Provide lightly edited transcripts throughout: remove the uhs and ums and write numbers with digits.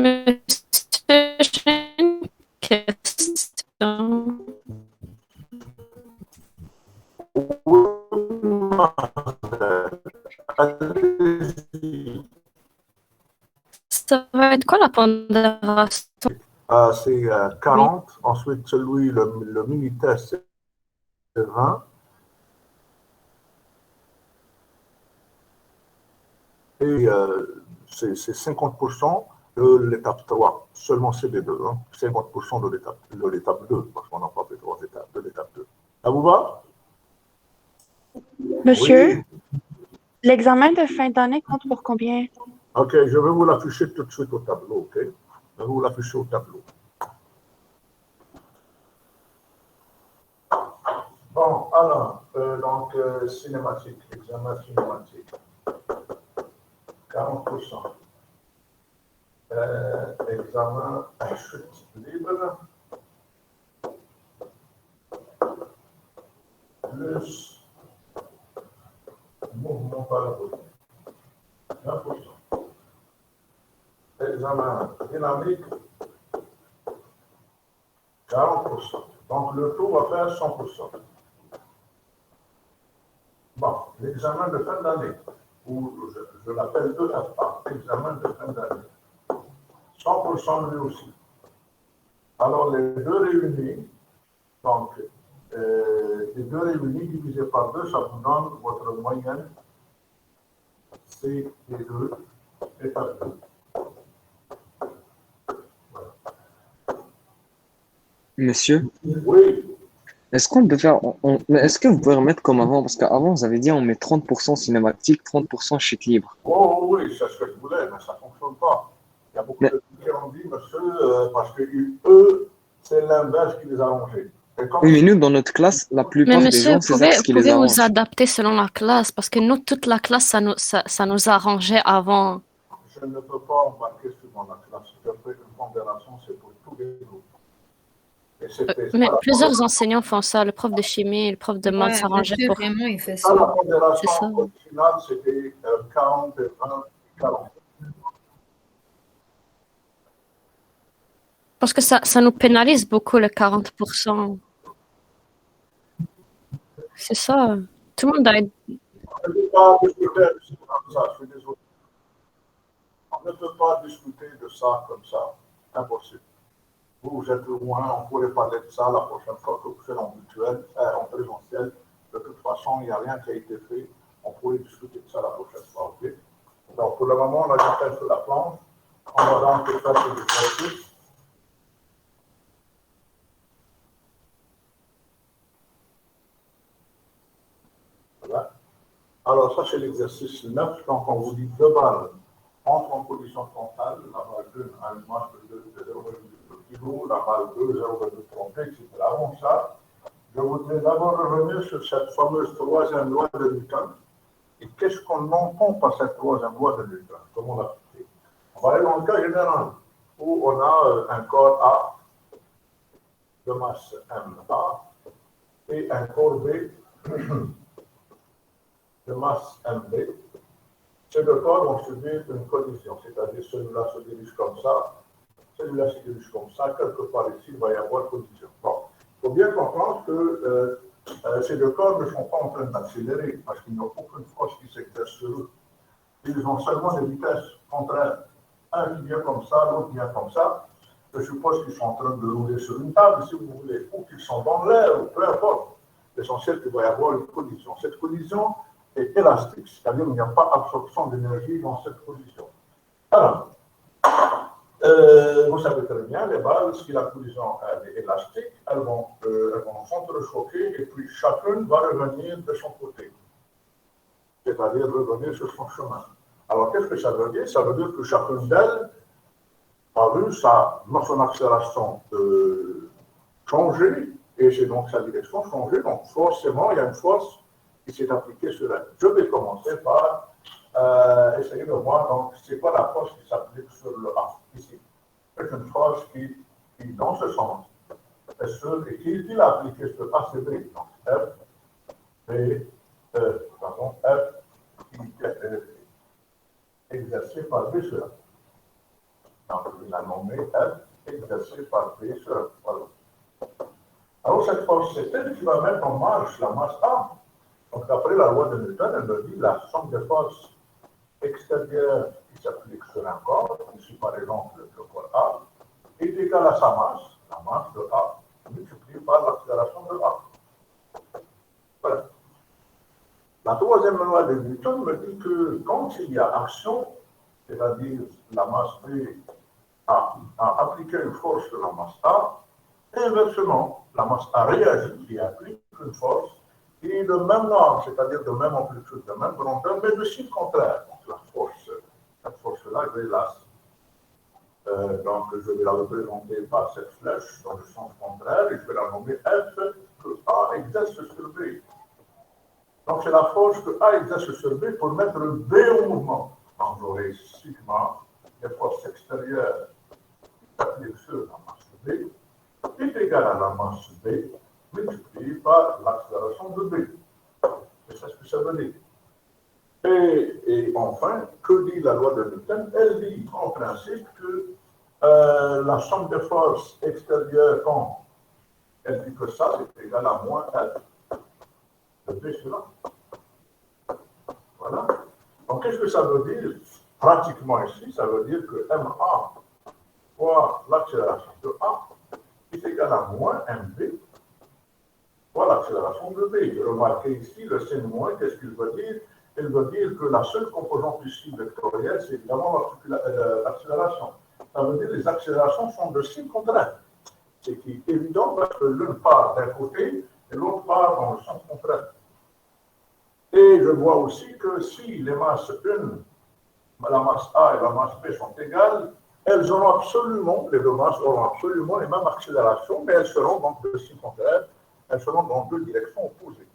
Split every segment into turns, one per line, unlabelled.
Monsieur, j'ai une question. Ça va être quoi la pondération?
C'est 40. Oui. Ensuite, celui, le mini-test, c'est 20. Et c'est 50% de l'étape 3. Seulement CB2. Hein. 50% de l'étape 2, parce qu'on n'a pas fait 3 étapes, de l'étape 2. Ça vous va?
Monsieur, oui. L'examen de fin d'année compte pour combien?
Ok, je vais vous l'afficher tout de suite au tableau, ok? Je vais vous l'afficher au tableau. Bon, alors, donc, cinématique, examen cinématique. 40%. Examen chute libre. Plus mouvement parabolique. 20%. Examen dynamique. 40%. Donc, le tout va faire 100%. Bon, l'examen de fin d'année, ou je l'appelle EFA, examen de fin d'année. 100% lui aussi. Alors, les deux réunis, donc, les deux réunis divisés par 2, ça vous donne votre moyenne CP2 étape 2. Voilà.
Monsieur,
oui.
Est-ce qu'on peut faire. Est-ce que vous pouvez remettre comme avant? Parce qu'avant, vous avez dit on met 30% cinématique, 30% chute libre.
Oh oui, c'est ce que je voulais, mais ça ne fonctionne pas. Il y a beaucoup de gens qui ont dit, monsieur, parce que eux, c'est l'inverse qui les a arrangés.
Oui, mais nous, dans notre classe, la plupart des gens, c'est ça qui les arrange.
Pouvez vous adapter selon la classe? Parce que nous, toute la classe, ça nous arrangeait avant.
Je ne peux pas embarquer suivant la classe. Je fais une pondération, c'est pour tous les groupes.
Mais plusieurs enseignants font ça. Le prof de chimie, le prof de maths s'arrangeait pour...
Vraiment, il fait ça.
La pondération originale, c'était 40 et 20, 40.
Parce que ça nous pénalise beaucoup, le 40%. C'est ça. Tout le monde a...
On ne peut pas discuter comme ça, je suis désolé. On ne peut pas discuter de ça comme ça. Impossible. Vous êtes loin, on pourrait parler de ça la prochaine fois que vous serez en mutuel, en présentiel. De toute façon, il n'y a rien qui a été fait. On pourrait discuter de ça la prochaine fois, ok? Donc, pour le moment, on a déjà fait sur la planche. On va donc faire ce exercice. Voilà. Alors, ça, c'est l'exercice 9. Donc, on vous dit 2 balles entre en position frontale. La balle 1 a une masse de 0,2 kg, la balle 2, 0,30, etc. Bon, ça, je voudrais d'abord revenir sur cette fameuse troisième loi de Newton. Et qu'est-ce qu'on entend par cette troisième loi de Newton? Comment l'appliquer? On va aller dans le cas général, où on a un corps A de masse MA et un corps B de masse MB. Ces deux corps vont subir une collision, c'est-à-dire celui-là se dirige comme ça, celui-là se dirige comme ça, quelque part ici, il va y avoir collision. Bon, il faut bien comprendre que ces deux corps ne sont pas en train d'accélérer parce qu'ils n'ont aucune force qui s'exerce sur eux. Ils ont seulement des vitesses contraires. Un qui vient comme ça, l'autre vient comme ça. Je suppose qu'ils sont en train de rouler sur une table, si vous voulez, ou qu'ils sont dans l'air, ou peu importe. L'essentiel, c'est qu'il va y avoir une collision. Cette collision est élastique, c'est-à-dire qu'il n'y a pas absorption d'énergie dans cette collision. Alors, vous savez très bien, les balles, si la collision est élastique, elles vont s'entrechoquer et puis chacune va revenir de son côté, c'est-à-dire revenir sur son chemin. Alors, qu'est-ce que ça veut dire? Ça veut dire que chacune d'elles a vu son accélération changer et c'est donc sa direction changer. Donc, forcément, il y a une force qui s'est appliquée sur elle. Je vais commencer par essayer de voir, donc, c'est quoi la force qui s'applique sur le A, ici. C'est une force qui dans ce sens, et qui l'a appliquée sur ACB, donc F, B, F, qui est exercée par B sur A. Donc, qu'il a nommé F exercée par P sur F. Voilà. Alors cette force, c'est elle qui va mettre en marche la masse A. Donc après la loi de Newton, elle me dit la somme des forces extérieures qui s'appliquent sur un corps, ici par exemple le corps A, est égale à sa masse, la masse de A, multipliée par l'accélération de A. Voilà. La troisième loi de Newton me dit que quand il y a action, c'est-à-dire la masse B a appliqué une force sur la masse A, inversement, la masse A réagit et applique une force qui est de même ordre, c'est-à-dire de même amplitude, de même grandeur, mais de signe contraire. Donc cette force-là, donc je vais la représenter par cette flèche dans le sens contraire et je vais la nommer F que A exerce sur B. Donc c'est la force que A exerce sur B pour mettre B au mouvement. Donc j'aurai sigma, les forces extérieures qui s'appliquent sur la masse B, est égal à la masse B multipliée par l'accélération de B. C'est ça ce que ça veut dire. Et enfin, que dit la loi de Newton? Elle dit en principe que la somme des forces extérieures, quand elle dit que ça, c'est égal à moins F de B sur A. Voilà. Donc qu'est-ce que ça veut dire? Pratiquement ici, ça veut dire que MA fois l'accélération de A est égal à moins MB fois l'accélération de B. Remarquez ici, le signe moins, qu'est-ce qu'il veut dire? Il veut dire que la seule composante ici vectorielle, c'est évidemment l'accélération. Ça veut dire que les accélérations sont de signe contraire. C'est évident parce que l'une part d'un côté et l'autre part dans le sens contraire. Et je vois aussi que si les masses 1, la masse A et la masse B sont égales, elles auront absolument, les deux masses auront absolument les mêmes accélérations, mais elles seront donc de signe contraire, elles seront dans deux directions opposées.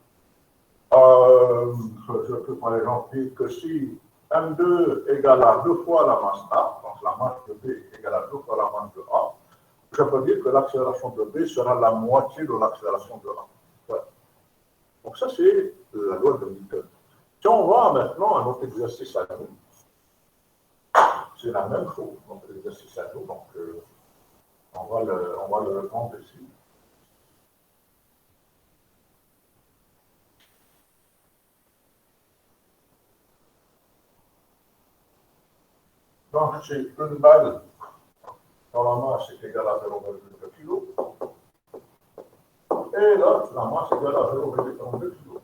Je peux par exemple dire que si M2 égale à 2 fois la masse A, donc la masse de B égale à 2 fois la masse de A, je peux dire que l'accélération de B sera la moitié de l'accélération de A. Voilà. Donc ça, c'est la loi de Newton. Si on va maintenant à notre exercice à nous, c'est la même chose, notre exercice à nous, donc on va le reprendre ici. Donc, j'ai une balle dont la masse est égale à 0,2 kg. Et là, la masse est égale à 0,32 kg.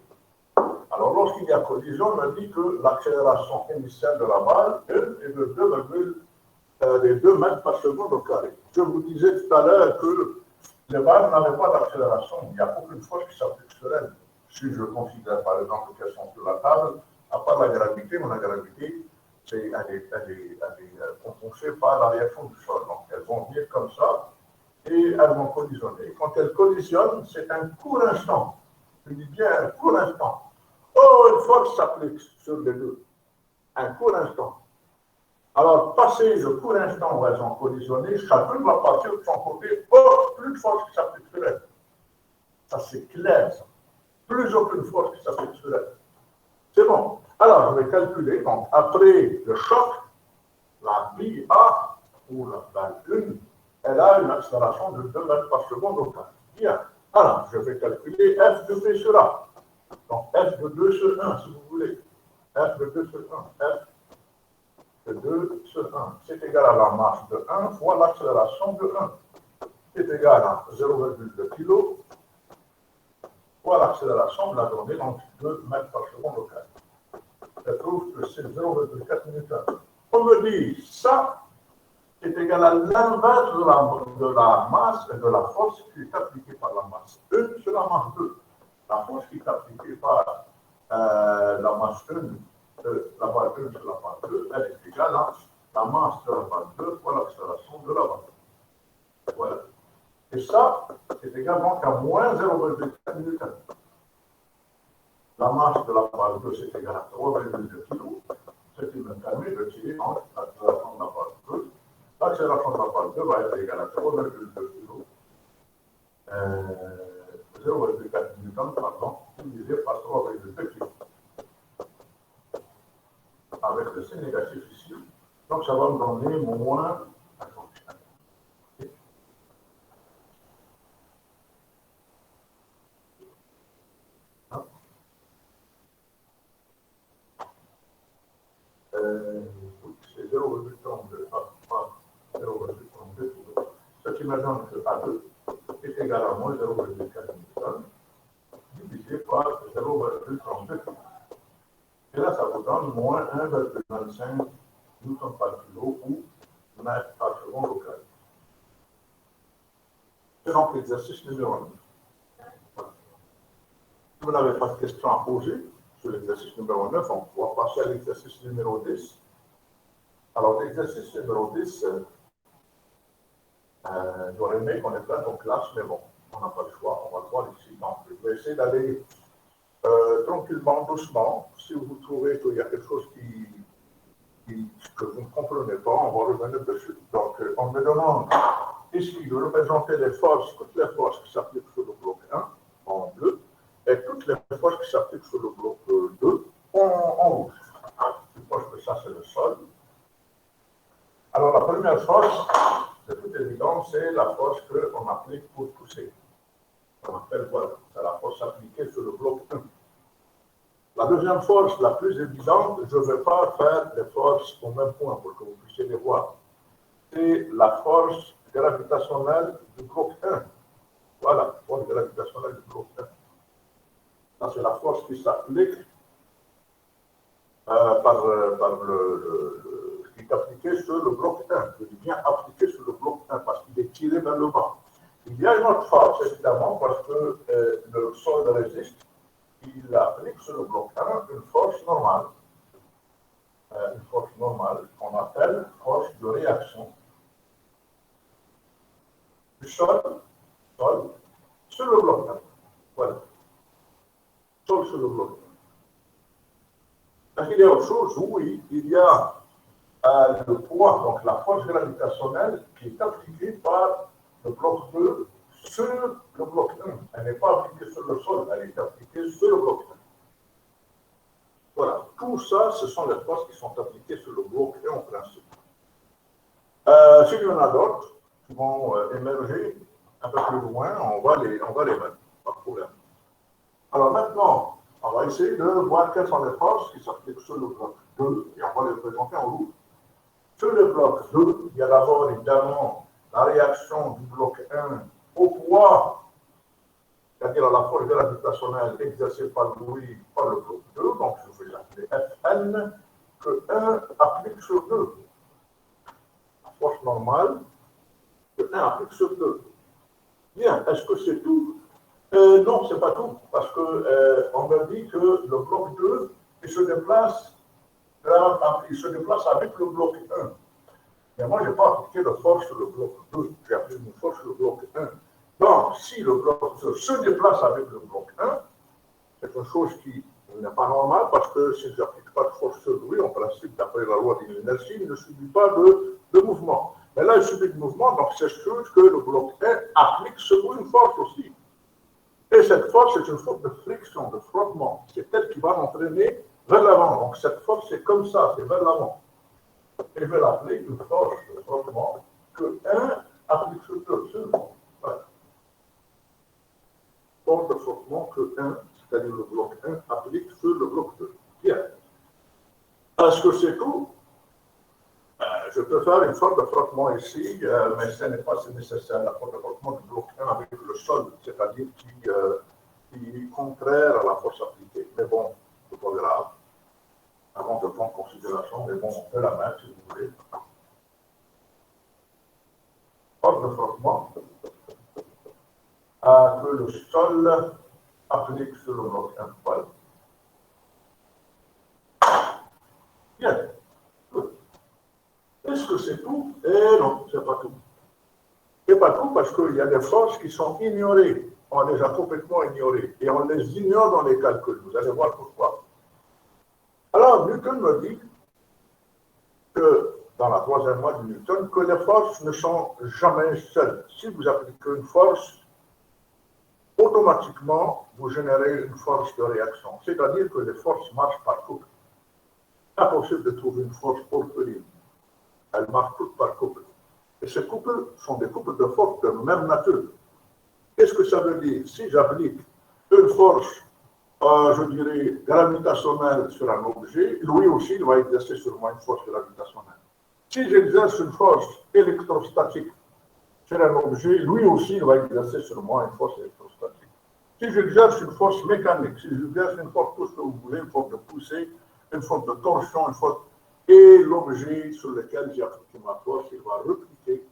Alors, lorsqu'il y a collision, on me dit que l'accélération initiale de la balle est de 2 mètres par seconde au carré. Je vous disais tout à l'heure que les balles n'avaient pas d'accélération. Il n'y a aucune force qui s'applique sur elles. Si je considère, par exemple, qu'elles sont sur la table, à part la gravité, mais la gravité, elle est compensée par la réaction du sol. Donc, elles vont venir comme ça et elles vont collisionner. Quand elles collisionnent, c'est un court instant. Je dis bien un court instant. Oh, une force s'applique sur les deux. Un court instant. Alors, passé ce court instant où elles ont collisionné, chacune va partir de son côté. Oh, plus de force qui s'applique sur elle. Ça, c'est clair, ça. Plus aucune force qui s'applique sur elle. C'est bon. Alors, je vais calculer. Donc, après le choc, la bille A, ou la balle 1, elle a une accélération de 2 mètres par seconde au carré. Bien. Alors, je vais calculer F de B sur A. Donc, F de 2 sur 1, si vous voulez. F de 2 sur 1. F de 2 sur 1. C'est égal à la masse de 1 fois l'accélération de 1. C'est égal à 0,2 kg fois l'accélération de la donnée, donc 2 mètres par seconde au carré. Je trouve que c'est 0,4 newtons. On me dit, ça est égal à l'inverse de la masse et de la force qui est appliquée par la masse 1 sur la masse 2. La force qui est appliquée par la masse 1, la balle 1 sur la balle 2, elle est égale à la masse de la balle 2 fois l'accélération de la balle. Voilà. Et ça, c'est égal donc à moins 0,4 newtons. La masse de la balle 2, c'est égal à 3,2 kg, ce qui me permet de tirer donc l'accélération de la balle 2. L'accélération de la balle 2 va être égale à 3,2 kg, 0,4 newton, pardon, divisé par 3,2 kg. Avec le signe négatif ici. Donc, ça va me donner moins, attendez, qui me donne que A2 est égal à moins 0,4 newton divisé par 0,32. Et là, ça vous donne moins 1,25 newton par kilo ou mètre par seconde local. C'est donc l'exercice numéro 9. Si vous n'avez pas de questions à poser sur l'exercice numéro 9, on va passer à l'exercice numéro 10. Alors, l'exercice numéro 10, j'aurais aimé qu'on ait fait en classe, mais bon, on n'a pas le choix, on va le voir ici. Donc, je vais essayer d'aller tranquillement, doucement. Si vous trouvez qu'il y a quelque chose que vous ne comprenez pas, on va revenir dessus. Donc, on me demande ici de représenter les forces, toutes les forces qui s'appliquent sur le bloc 1 en bleu, et toutes les forces qui s'appliquent sur le bloc 2 en rouge. Je pense que ça, c'est le sol. Alors, la première force, de toute évidence, c'est la force qu'on applique pour pousser. On appelle voilà, c'est la force appliquée sur le bloc 1. La deuxième force, la plus évidente, je ne vais pas faire les forces au même point pour que vous puissiez les voir. C'est la force gravitationnelle du bloc 1. Voilà, la force gravitationnelle du bloc 1. Ça, c'est la force qui s'applique qui est appliquée sur le bloc 1. Je dis bien appliquée sur le bloc 1 parce qu'il est tiré vers le bas. Il y a une autre force, évidemment, parce que le sol résiste. Il applique sur le bloc 1 une force normale. Une force normale qu'on appelle force de réaction. Du sol sur le bloc 1. Voilà. Sol sur le bloc 1. Est-ce qu'il y a autre chose? Oui, il y a le poids, donc la force gravitationnelle qui est appliquée par le bloc 2 sur le bloc 1. Elle n'est pas appliquée sur le sol, elle est appliquée sur le bloc 1. Voilà, tout ça, ce sont les forces qui sont appliquées sur le bloc 1 en principe. S'il y en a d'autres qui vont émerger un peu plus loin, on va les mettre, pas de problème. Alors maintenant, on va essayer de voir quelles sont les forces qui s'appliquent sur le bloc 2 et on va les présenter en rouge. Sur le bloc 2, il y a d'abord évidemment la réaction du bloc 1 au poids, c'est-à-dire à la force gravitationnelle exercée par Louis par le bloc 2, donc je vais l'appeler Fn, que 1 applique sur 2. La force normale que 1 applique sur 2. Bien, est-ce que c'est tout? Non, ce n'est pas tout, parce qu'on me dit que le bloc 2, il se déplace avec le bloc 1. Mais moi, je n'ai pas appliqué de force sur le bloc 2, j'ai appliqué une force sur le bloc 1. Donc, si le bloc 2 se déplace avec le bloc 1, c'est une chose qui n'est pas normale, parce que si je n'applique pas de force sur lui, en principe, d'après la loi de l'inertie, il ne subit pas de mouvement. Mais là, il subit de mouvement, donc c'est sûr que le bloc 1 applique sur lui une force aussi. Et cette force, c'est une force de friction, de frottement. C'est elle qui va m'entraîner vers l'avant. Donc cette force, c'est comme ça, c'est vers l'avant. Et je vais l'appeler une force de frottement que 1 applique sur 2. Voilà. Force de frottement que 1, c'est-à-dire le bloc 1, applique sur le bloc 2. Bien. Est-ce que c'est tout? Je peux faire une force de frottement ici, mais ce n'est pas si nécessaire. La force de frottement du bloc 1 avec le sol, c'est-à-dire qui est contraire à la force appliquée. Mais bon, c'est pas grave. Avant de prendre en considération, mais bon, on peut la mettre si vous voulez. Force de frottement que le sol applique sur le bloc 1. Voilà. Bien. Est-ce que c'est tout? Eh non, c'est pas tout. C'est pas tout parce qu'il y a des forces qui sont ignorées. On les a complètement ignorées. Et on les ignore dans les calculs. Vous allez voir pourquoi. Alors, Newton me dit que, dans la troisième loi de Newton, que les forces ne sont jamais seules. Si vous appliquez une force, automatiquement, vous générez une force de réaction. C'est-à-dire que les forces marchent par couple. Impossible de trouver une force orpheline. Elles marchent toutes par couple. Et ces couples sont des couples de forces de même nature. Qu'est-ce que ça veut dire? Si j'applique une force, je dirais, gravitationnelle sur un objet, lui aussi, il va exercer sur moi une force gravitationnelle. Si j'exerce une force électrostatique sur un objet, lui aussi, il va exercer sur moi une force électrostatique. Si j'exerce une force mécanique, si j'exerce une force, tout ce que vous voulez, une force de poussée, une force de torsion, une force, et l'objet sur lequel j'ai appliqué ma force, il va répliquer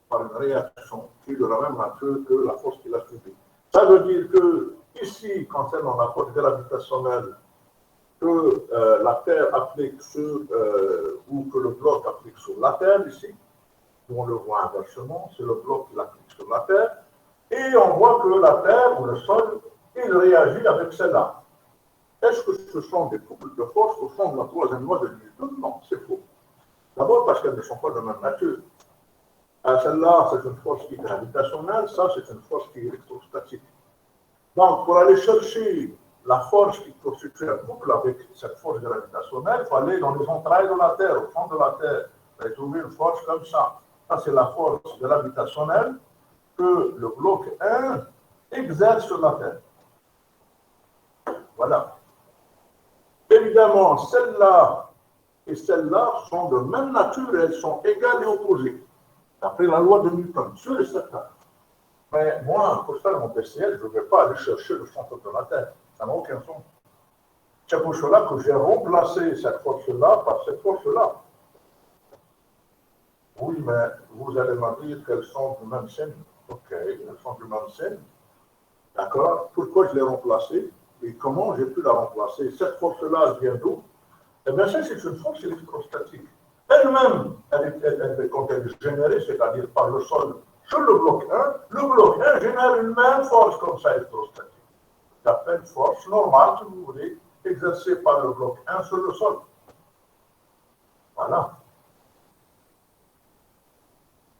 par une réaction qui est de la même nature que la force qu'il a subie. Ça veut dire que, ici, concernant la force gravitationnelle, que la Terre applique sur, ou que le bloc applique sur la Terre, ici, où on le voit inversement, c'est le bloc qui l'applique sur la Terre, et on voit que la Terre ou le sol, il réagit avec celle-là. Est-ce que ce sont des couples de force au fond de la troisième loi de Newton? Non, c'est faux. D'abord parce qu'elles ne sont pas de même nature. Celle-là, c'est une force qui est gravitationnelle, ça, c'est une force qui est électrostatique. Donc, pour aller chercher la force qui constitue un couple avec cette force gravitationnelle, il faut aller dans les entrailles de la Terre, au fond de la Terre, et trouver une force comme ça. Ça, c'est la force gravitationnelle que le bloc 1 exerce sur la Terre. Voilà. Évidemment, celle-là et celle-là sont de même nature et elles sont égales et opposées, d'après la loi de Newton, sûr et certain. Mais moi, pour faire mon PCL, je ne vais pas aller chercher le centre de la Terre. Ça n'a aucun sens. C'est pour cela que j'ai remplacé cette force-là par cette force-là. Oui, mais vous allez me dire qu'elles sont du même signe. Ok, elles sont du même signe. D'accord. Pourquoi je l'ai remplacée et comment j'ai pu la remplacer? Cette force-là, elle vient d'où? Eh bien, ça, c'est une force électrostatique. Elle-même, quand elle est générée, c'est-à-dire par le sol, sur le bloc 1, le bloc 1 génère une même force comme ça électrostatique. J'appelle force normale, si vous voulez, exercée par le bloc 1 sur le sol. Voilà.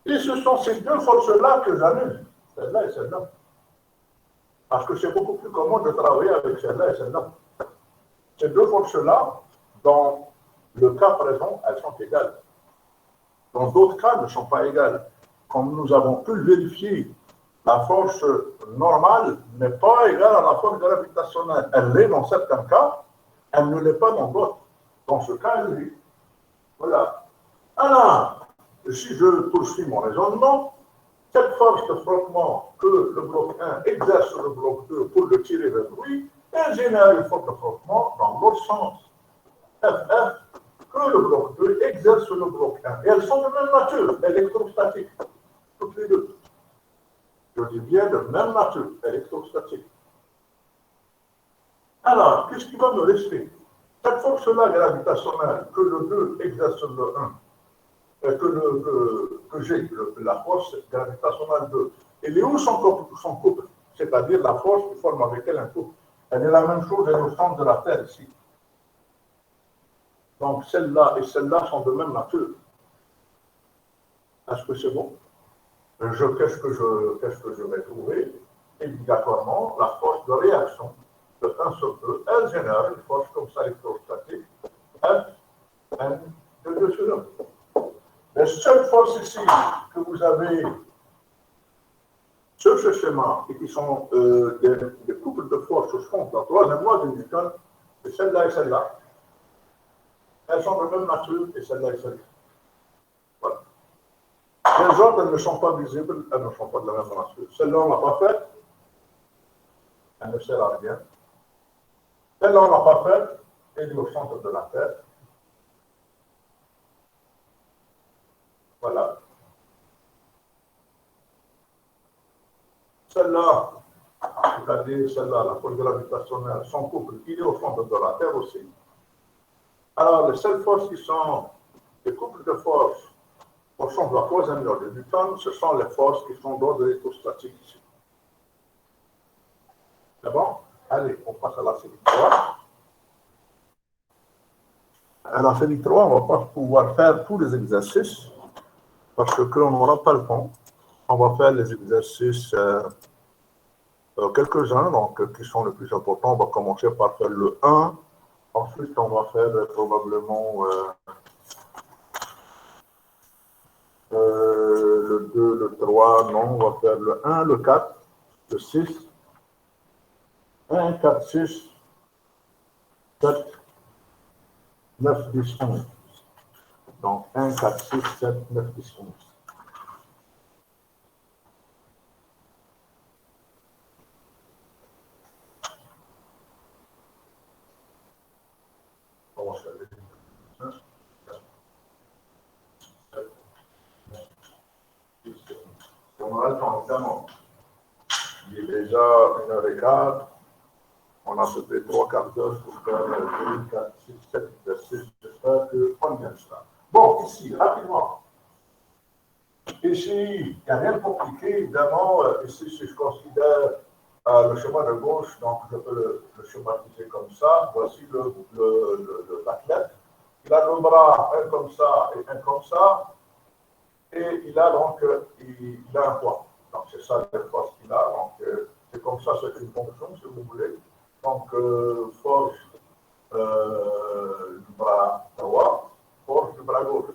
Et ce sont ces deux forces-là que j'annule, celle-là et celle-là. Parce que c'est beaucoup plus commode de travailler avec celle-là et celle-là. Ces deux forces-là, dans le cas présent, elles sont égales. Dans d'autres cas, elles ne sont pas égales. Comme nous avons pu le vérifier, la force normale n'est pas égale à la force gravitationnelle. Elle l'est dans certains cas, elle ne l'est pas dans d'autres. Dans ce cas, elle l'est. Voilà. Alors, si je poursuis mon raisonnement, cette force de frottement que le bloc 1 exerce sur le bloc 2 pour le tirer vers lui, elle génère une force de frottement dans l'autre sens. FF, que le bloc 2 exerce sur le bloc 1. Et elles sont de même nature, électrostatiques, toutes les deux. Je dis bien de même nature, électrostatique. Alors, qu'est-ce qui va me rester? Cette force-là gravitationnelle que le 2 exerce sur le 1, que j'ai, la force gravitationnelle 2, elle est où son couple? C'est-à-dire la force qui forme avec elle un couple. Elle est la même chose, elle est au centre de la Terre ici. Donc celle-là et celle-là sont de même nature. Est-ce que c'est bon? Qu'est-ce que je vais trouver? Obligatoirement, la force de réaction de 1 sur 2, elle génère une force comme ça électrostatique, F, N, de 2 sur 1. Les seules forces ici que vous avez sur ce schéma et qui sont des couples de forces au fond de la troisième loi de Newton, c'est celle-là et celle-là. Elles sont de même nature et celle-là et celle-là. Voilà. Les autres, elles ne sont pas visibles, elles ne sont pas de la même nature. Celle-là, on ne l'a pas faite, elle ne sert à rien. Celle-là, on ne l'a pas faite, elle est au centre de la Terre. Voilà. Celle-là, c'est-à-dire celle-là, la force gravitationnelle, son couple, il est au centre de la Terre aussi. Alors, les seules forces qui sont des couples de forces au centre de la troisième loi de Newton, ce sont les forces qui sont d'ordre électrostatique ici. C'est bon? Allez, on passe à la série 3. À la série 3, on ne va pas pouvoir faire tous les exercices parce qu'on n'aura pas le temps. On va faire les exercices, quelques-uns, donc qui sont les plus importants. On va commencer par faire le 1. Ensuite, on va faire probablement le 2, le 3. Non, on va faire le 1, le 4, le 6. 1, 4, 6, 7, 9, 10, 11. Donc 1, 4, 6, 7, 9, 10, 11. évidemment, il est déjà 1h15. On a sauté 3/4 pour faire 2, 4, 6, 7 exercices. J'espère qu'on vient de ça. Bon, ici, rapidement. Ici, il n'y a rien de compliqué, évidemment. Ici, si je considère le chemin de gauche, donc je peux le schématiser comme ça. Voici l'athlète. Il a le bras, un comme ça et un comme ça. Et il a donc il a un poids. Donc, c'est ça la force qu'il a. Donc, c'est comme ça, c'est une fonction, si vous voulez. Donc, force du bras droit, force du bras gauche.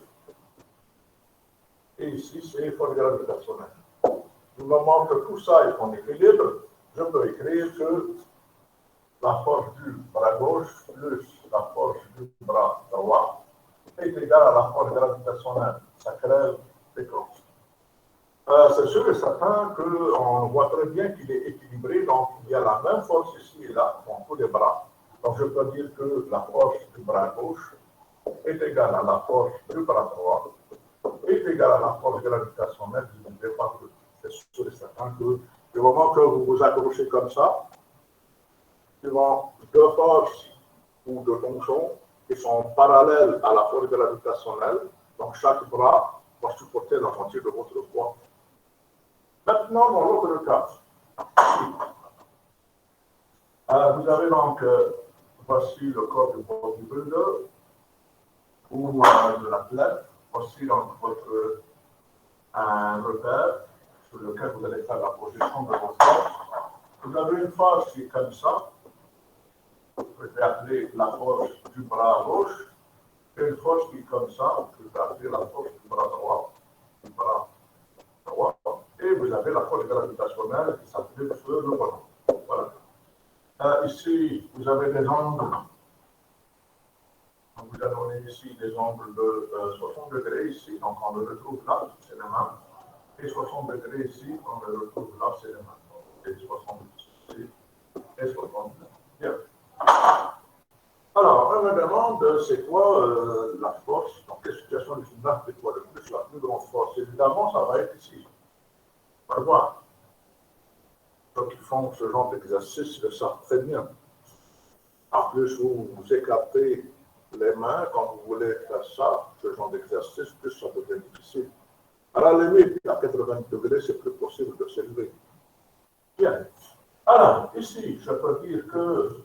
Et ici, c'est force gravitationnelle. Du moment que tout ça est en équilibre, je peux écrire que la force du bras gauche plus la force du bras droit est égale à la force gravitationnelle. Ça crée des corps. C'est sûr et certain qu'on voit très bien qu'il est équilibré, donc il y a la même force ici et là, dans tous les bras. Donc je peux dire que la force du bras gauche est égale à la force du bras droit, est égale à la force gravitationnelle divisée par 2. C'est sûr et certain que du moment que vous vous accrochez comme ça, suivant deux forces ou deux fonctions qui sont parallèles à la force gravitationnelle, donc chaque bras va supporter la moitié de votre poids. Maintenant, dans l'autre cas, vous avez donc, voici le corps du bodybuilder ou de l'athlète. Voici donc votre repère sur lequel vous allez faire la projection de vos forces. Vous avez une force qui est comme ça. Vous pouvez appeler la force du bras gauche. Et une force qui est comme ça. Vous pouvez appeler la force du bras droit. Et vous avez la force gravitationnelle qui s'applique sur le ballon. Voilà. Ici, vous avez des angles. Donc, vous avez donné ici des angles de 60 degrés ici. Donc, on le retrouve là, c'est les mêmes. Et 60 degrés ici, on le retrouve là, c'est les mêmes. Et 60 ici et 60. Bien. Alors, on me demande, c'est quoi la force? Dans quelle situation du gymnaste c'est quoi le plus, la plus grande force? Évidemment, ça va être ici. On va le voir. Ceux qui font ce genre d'exercice le savent très bien. En plus, vous écartez les mains quand vous voulez faire ça, ce genre d'exercice, plus ça devient difficile. À la limite, à 80 degrés, c'est plus possible de s'élever. Bien. Alors, ici, je peux dire que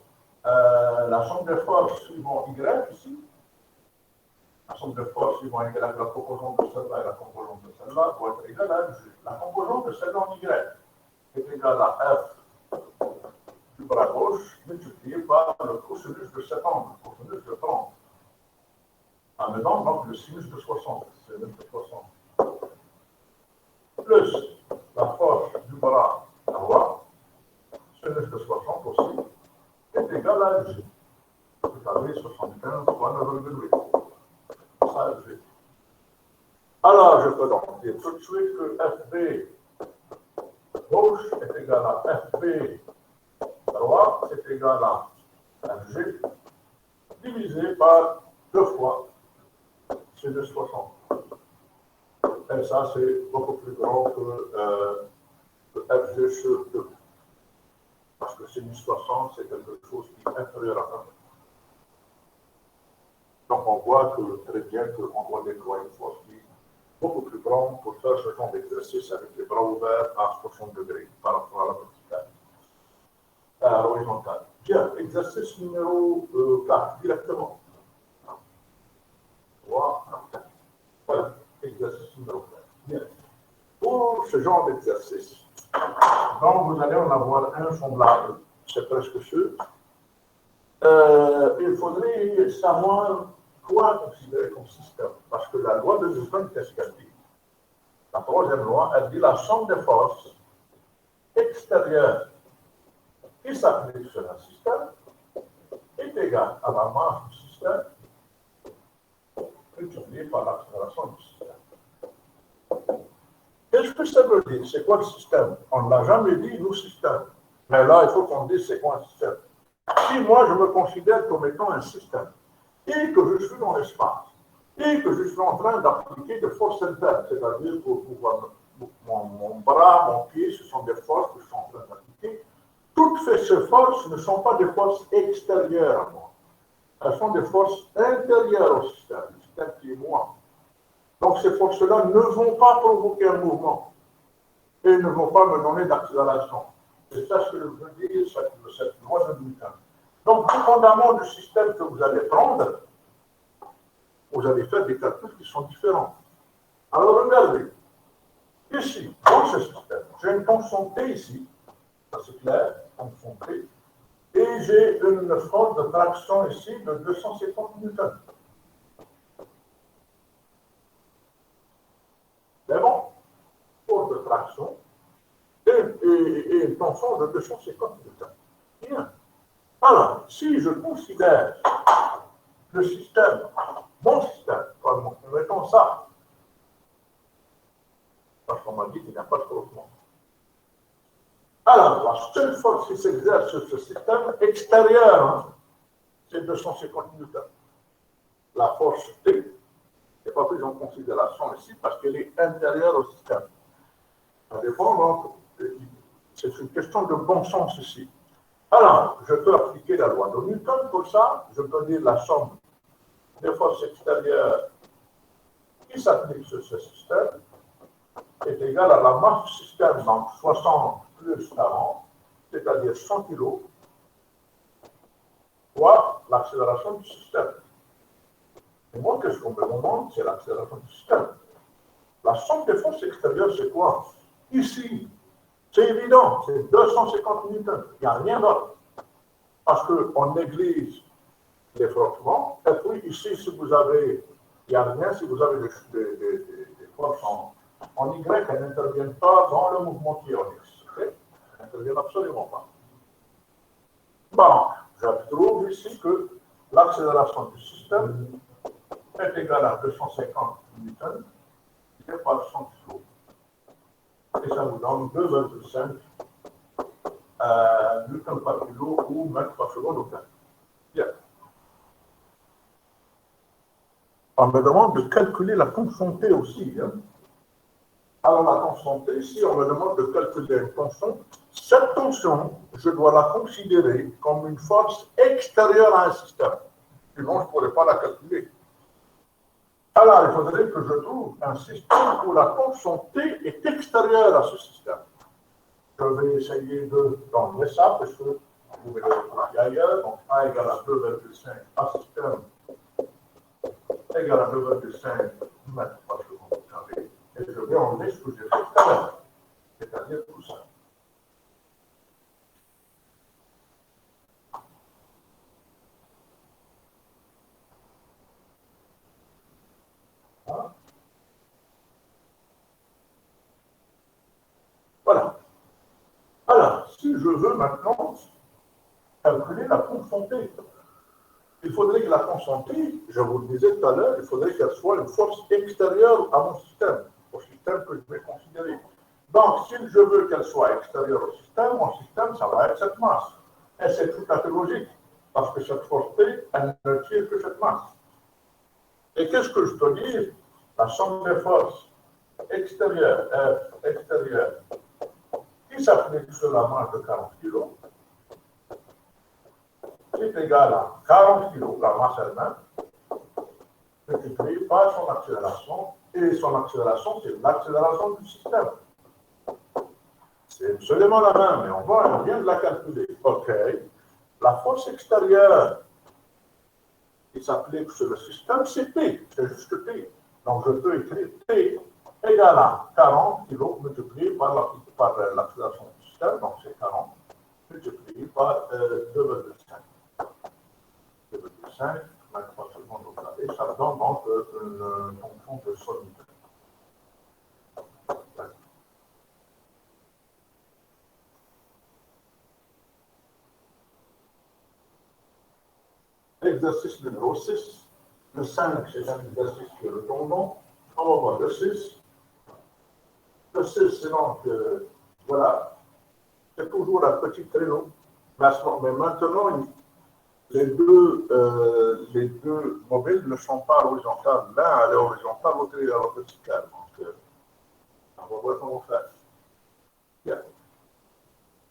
la somme des forces suivant Y, ici, la somme des forces suivant Y, la composante de celle-là et la composante de celle-là doit être égale à G. La composante de celle-là en Y est égale à F du bras gauche multiplié par le cosinus de cet angle, le cosinus de 30. En mettant donc le sinus de 60, c'est de 60. Plus la force du bras droit, sinus de 60 aussi, est égal à G. Vous avez 75 fois 9,8. Ça, G. Alors, je peux donc dire tout de suite que FB gauche est égal à FB droit, c'est égal à G, divisé par 2 fois sinus 60. Et ça, c'est beaucoup plus grand que FG sur 2. Parce que sinus 60, c'est quelque chose qui est inférieur à 1. Donc, on voit que très bien qu'on doit déployer une force qui est beaucoup plus grande pour faire ce genre d'exercice avec les bras ouverts à 60 degrés par rapport à la verticale, à l'horizontale. Bien, exercice numéro 4, directement. Voilà, exercice numéro 4. Bien. Pour ce genre d'exercice, donc vous allez en avoir un semblable, c'est presque sûr. Il faudrait savoir quoi considérer comme système. Parce que la loi de Newton, qu'est-ce qu'elle dit? La troisième loi, elle dit la somme des forces extérieures qui s'appliquent sur un système est égale à la masse du système multipliée par l'accélération du système. Qu'est-ce que ça veut dire? C'est quoi le système? On ne l'a jamais dit, nous, système. Mais là, il faut qu'on dise c'est quoi un système. Si moi, je me considère comme étant un système, et que je suis dans l'espace, et que je suis en train d'appliquer des forces internes, c'est-à-dire pour pouvoir mon bras, mon pied, ce sont des forces que je suis en train d'appliquer. Toutes ces forces ne sont pas des forces extérieures à moi. Elles sont des forces intérieures au système, le système qui est moi. Donc ces forces-là ne vont pas provoquer un mouvement et ne vont pas me donner d'accélération. C'est ça ce que je veux dire, cette loi de Newton. Donc, dépendamment du système que vous allez prendre, vous allez faire des calculs qui sont différents. Alors, regardez. Ici, dans ce système, j'ai une tension T ici, ça c'est clair, tension T, et j'ai une force de traction ici de 250 newtons. C'est bon? Force de traction et une tension de 250 newtons. Bien. Alors, si je considère le système, mon système, mettons ça, parce qu'on m'a dit qu'il n'y a pas de frottement. Alors, la seule force qui s'exerce sur ce système extérieur, c'est 250 newtons. La force T n'est pas prise en considération ici parce qu'elle est intérieure au système. Ça dépend, donc, c'est une question de bon sens ici. Alors, je peux appliquer la loi de Newton pour ça. Je peux dire la somme des forces extérieures qui s'appliquent sur ce système est égale à la masse du système, donc 60 plus 40, c'est-à-dire 100 kg, fois l'accélération du système. Et moi, qu'est-ce qu'on me demande? C'est l'accélération du système. La somme des forces extérieures, c'est quoi? Ici, c'est évident, c'est 250 newtons. Il n'y a rien d'autre. Parce qu'on néglige les frottements. Et puis ici, si vous avez, il n'y a rien, si vous avez des forces en Y, elles n'interviennent pas dans le mouvement qui est en X. Elles n'interviennent absolument pas. Bon, je trouve ici que l'accélération du système est égale à 250 newtons divisé par 100 kg. Et ça vous donne 2,5 newtons par kilo ou mètres par seconde au cas. Bien. On me demande de calculer la tension T aussi. Alors la tension T, si on me demande de calculer une tension, cette tension, je dois la considérer comme une force extérieure à un système. Sinon, je ne pourrais pas la calculer. Alors, il faudrait que je trouve un système où la tension T est extérieure à ce système. Je vais essayer d'enlever ça, parce que vous pouvez le trouver ailleurs. Donc, A égale à 2,5 A système égale à 2,5 mètres par seconde carré. Et je vais enlever ce que j'ai fait tout à l'heure, c'est-à-dire tout ça. Voilà. Alors, si je veux maintenant calculer la tension T, il faudrait que la tension T, je vous le disais tout à l'heure, il faudrait qu'elle soit une force extérieure à mon système, au système que je vais considérer. Donc, si je veux qu'elle soit extérieure au système, mon système, ça va être cette masse. Et c'est tout à fait logique, parce que cette force T, elle ne tire que cette masse. Et qu'est-ce que je peux dire? La somme des forces extérieures, F extérieure, qui s'applique sur la masse de 40 kg, est égale à 40 kg, la masse elle-même, multipliée par son accélération, et son accélération, c'est l'accélération du système. C'est absolument la même, mais on vient de la calculer. OK. La force extérieure qui s'applique sur le système, c'est P, c'est juste P. Donc je peux écrire P égale à 40 kg multiplié par l'accélération du système, donc c'est 40, multiplié par 2,5. 2,5 mètres par seconde au carré, ça donne donc une fonction de solide. Exercice numéro 6. Le 5, c'est un exercice qui est redondant. On va voir le 6. Le 6, c'est donc, voilà, c'est toujours un petit créneau. Mais maintenant, les deux mobiles ne sont pas horizontales. L'un est horizontal, l'autre est vertical. Donc On va voir comment faire. Bien.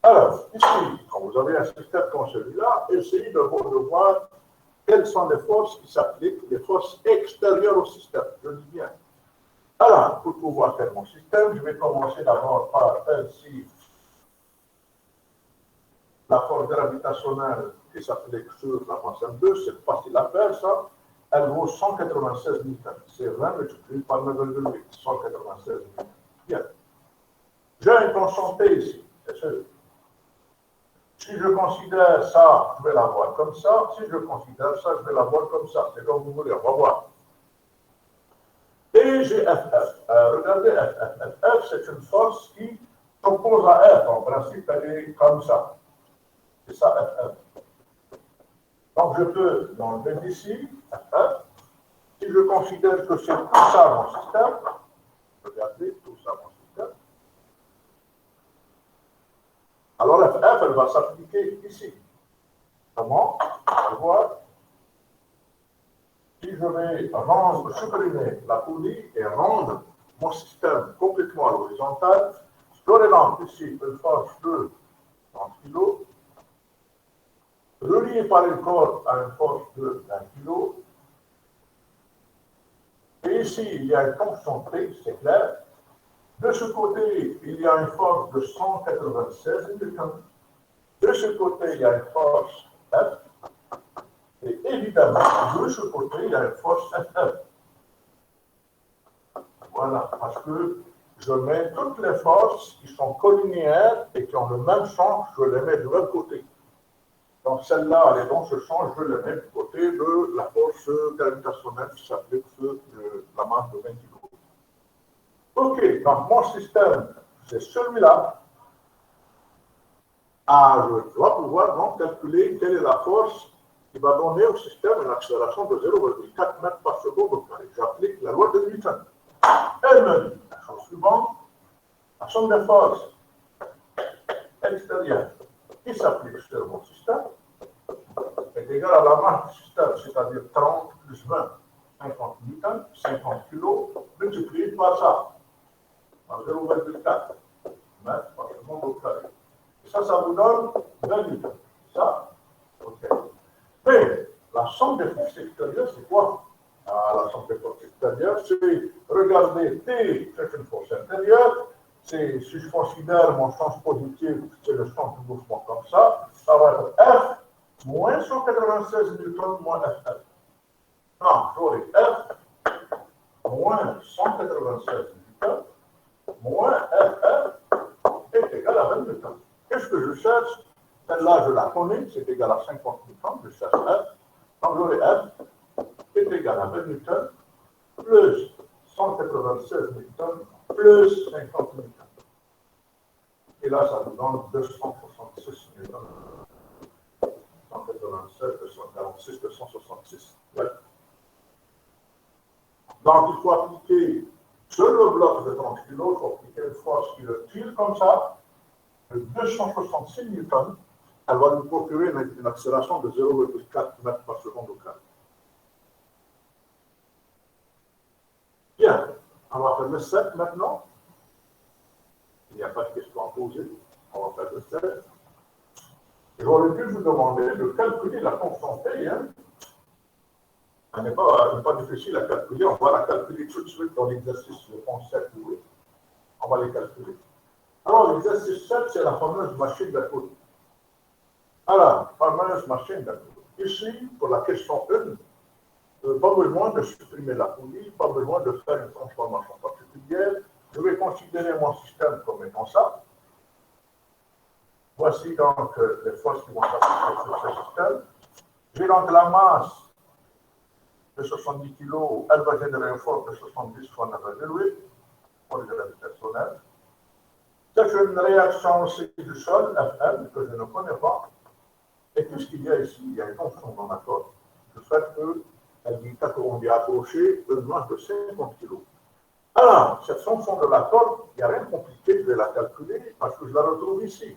Alors, ici, quand vous avez un système comme celui-là, essayez de voir quelles sont les forces qui s'appliquent, les forces extérieures au système. Je dis bien. Alors, pour pouvoir faire mon système, je vais commencer d'abord par faire ici la force gravitationnelle qui s'applique sur la masse M2. C'est facile à faire, ça. Elle vaut 196 newtons. C'est 20 multiplié par 9,8, 196 newtons. Bien. J'ai une tension T ici, c'est sûr. Si je considère ça, je vais l'avoir comme ça. Si je considère ça, je vais l'avoir comme ça. C'est comme vous voulez, on va voir. Et j'ai FF. Regardez FF. FF, c'est une force qui s'oppose à F. En principe, elle est comme ça. C'est ça FF. Donc, je peux l'enlever d'ici, FF. Si je considère que c'est tout ça mon système, regardez, tout ça mon système, alors FF, elle va s'appliquer ici. Comment? On va voir. Si je vais supprimer la poulie et rendre mon système complètement à l'horizontale, je relance ici une force de 30 kg, reliée par une corde à une force de 20 kg. Et ici, il y a une tension T, c'est clair. De ce côté, il y a une force de 196 newtons. De ce côté, il y a une force F. Et évidemment, de ce côté, il y a une force FF. Voilà, parce que je mets toutes les forces qui sont collinéaires et qui ont le même sens, je les mets de l'autre côté. Donc celle-là, elle est dans ce sens, je les mets du côté de la force gravitationnelle qui s'applique sur la masse de 20 kg. Ok, donc mon système, c'est celui-là. Ah, je dois pouvoir donc calculer quelle est la force qui va donner au système une accélération de 0,4 mètres par seconde au carré. J'applique la loi de Newton. Elle me dit la chose suivante, la somme des forces extérieures qui s'applique sur mon système est égale à la masse du système, c'est-à-dire 30 plus 20, 50 newtons, 50 kg, multiplié par ça, par 0,4 mètres par seconde au carré. Et ça vous donne 20 newtons. Ça, ok. Mais la somme des forces extérieures, c'est quoi? La somme des forces extérieures, c'est, regardez, T, c'est une force intérieure. Si je considère mon sens positif, c'est le sens du mouvement comme ça va être F moins 196 newtons moins FF. Non, j'aurai F moins 196 newtons moins FF est égal à 20 newtons. Qu'est-ce que je cherche? Celle-là, je la connais, c'est égal à 50 newtons, je cherche F. Donc j'aurai F est égal à 20 newtons plus 196 newtons plus 50 newtons. Et là, ça nous donne 266 newtons. 187, 246, 266. Ouais. Donc, il faut appliquer sur le bloc de 30 kg, il faut appliquer une force qui le tire comme ça, de 266 newtons. Elle va nous procurer une accélération de 0,4 mètres par seconde au carré. Bien, on va faire le 7 maintenant. Il n'y a pas de questions à poser. On va faire le 7. J'aurais pu vous demander de calculer la constante T. Hein. Elle n'est pas difficile à calculer. On va la calculer tout de suite dans l'exercice, le point 7 ou 8. On va les calculer. Alors, l'exercice 7, c'est la fameuse machine d'à-côté. Alors, fameuse machine d'à-côté. Ici, pour la question 1, pas besoin de supprimer la poulie, pas besoin de faire une transformation particulière. Je vais considérer mon système comme étant ça. Voici donc les forces qui vont s'appliquer sur ce système. J'ai donc la masse de 70 kg, elle va générer une force de 70 fois 9,8, force gravitationnelle. C'est une réaction aussi du sol, Fm, que je ne connais pas. Et tout ce qu'il y a ici, il y a une tension dans la corde. Le fait qu'on lui a accroché une masse de 50 kg. Alors, cette tension de la corde, il n'y a rien de compliqué, je vais la calculer parce que je la retrouve ici.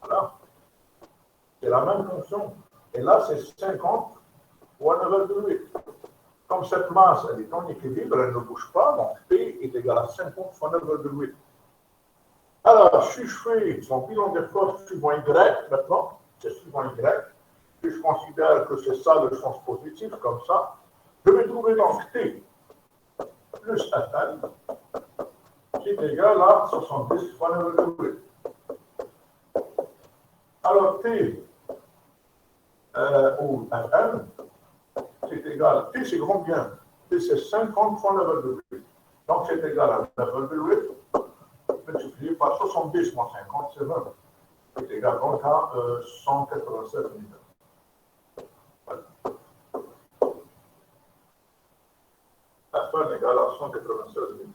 Voilà. C'est la même fonction. Et là, c'est 50 fois 9,8. Comme cette masse elle est en équilibre, elle ne bouge pas, donc P est égal à 50 fois 9,8. Alors, si je fais mon bilan des forces suivant Y maintenant, c'est suivant Y, si je considère que c'est ça le sens positif, comme ça, je vais trouver donc T plus Fn qui est égal à 70 fois 9,8. Alors, T ou Fn, c'est égal, T c'est combien? T c'est 50 fois 9,8. Donc, c'est égal à 9,8 multiplié par 70 moins 50, c'est 20. C'est égal donc à 196 mm. Voilà. Fn égale à 196 mm.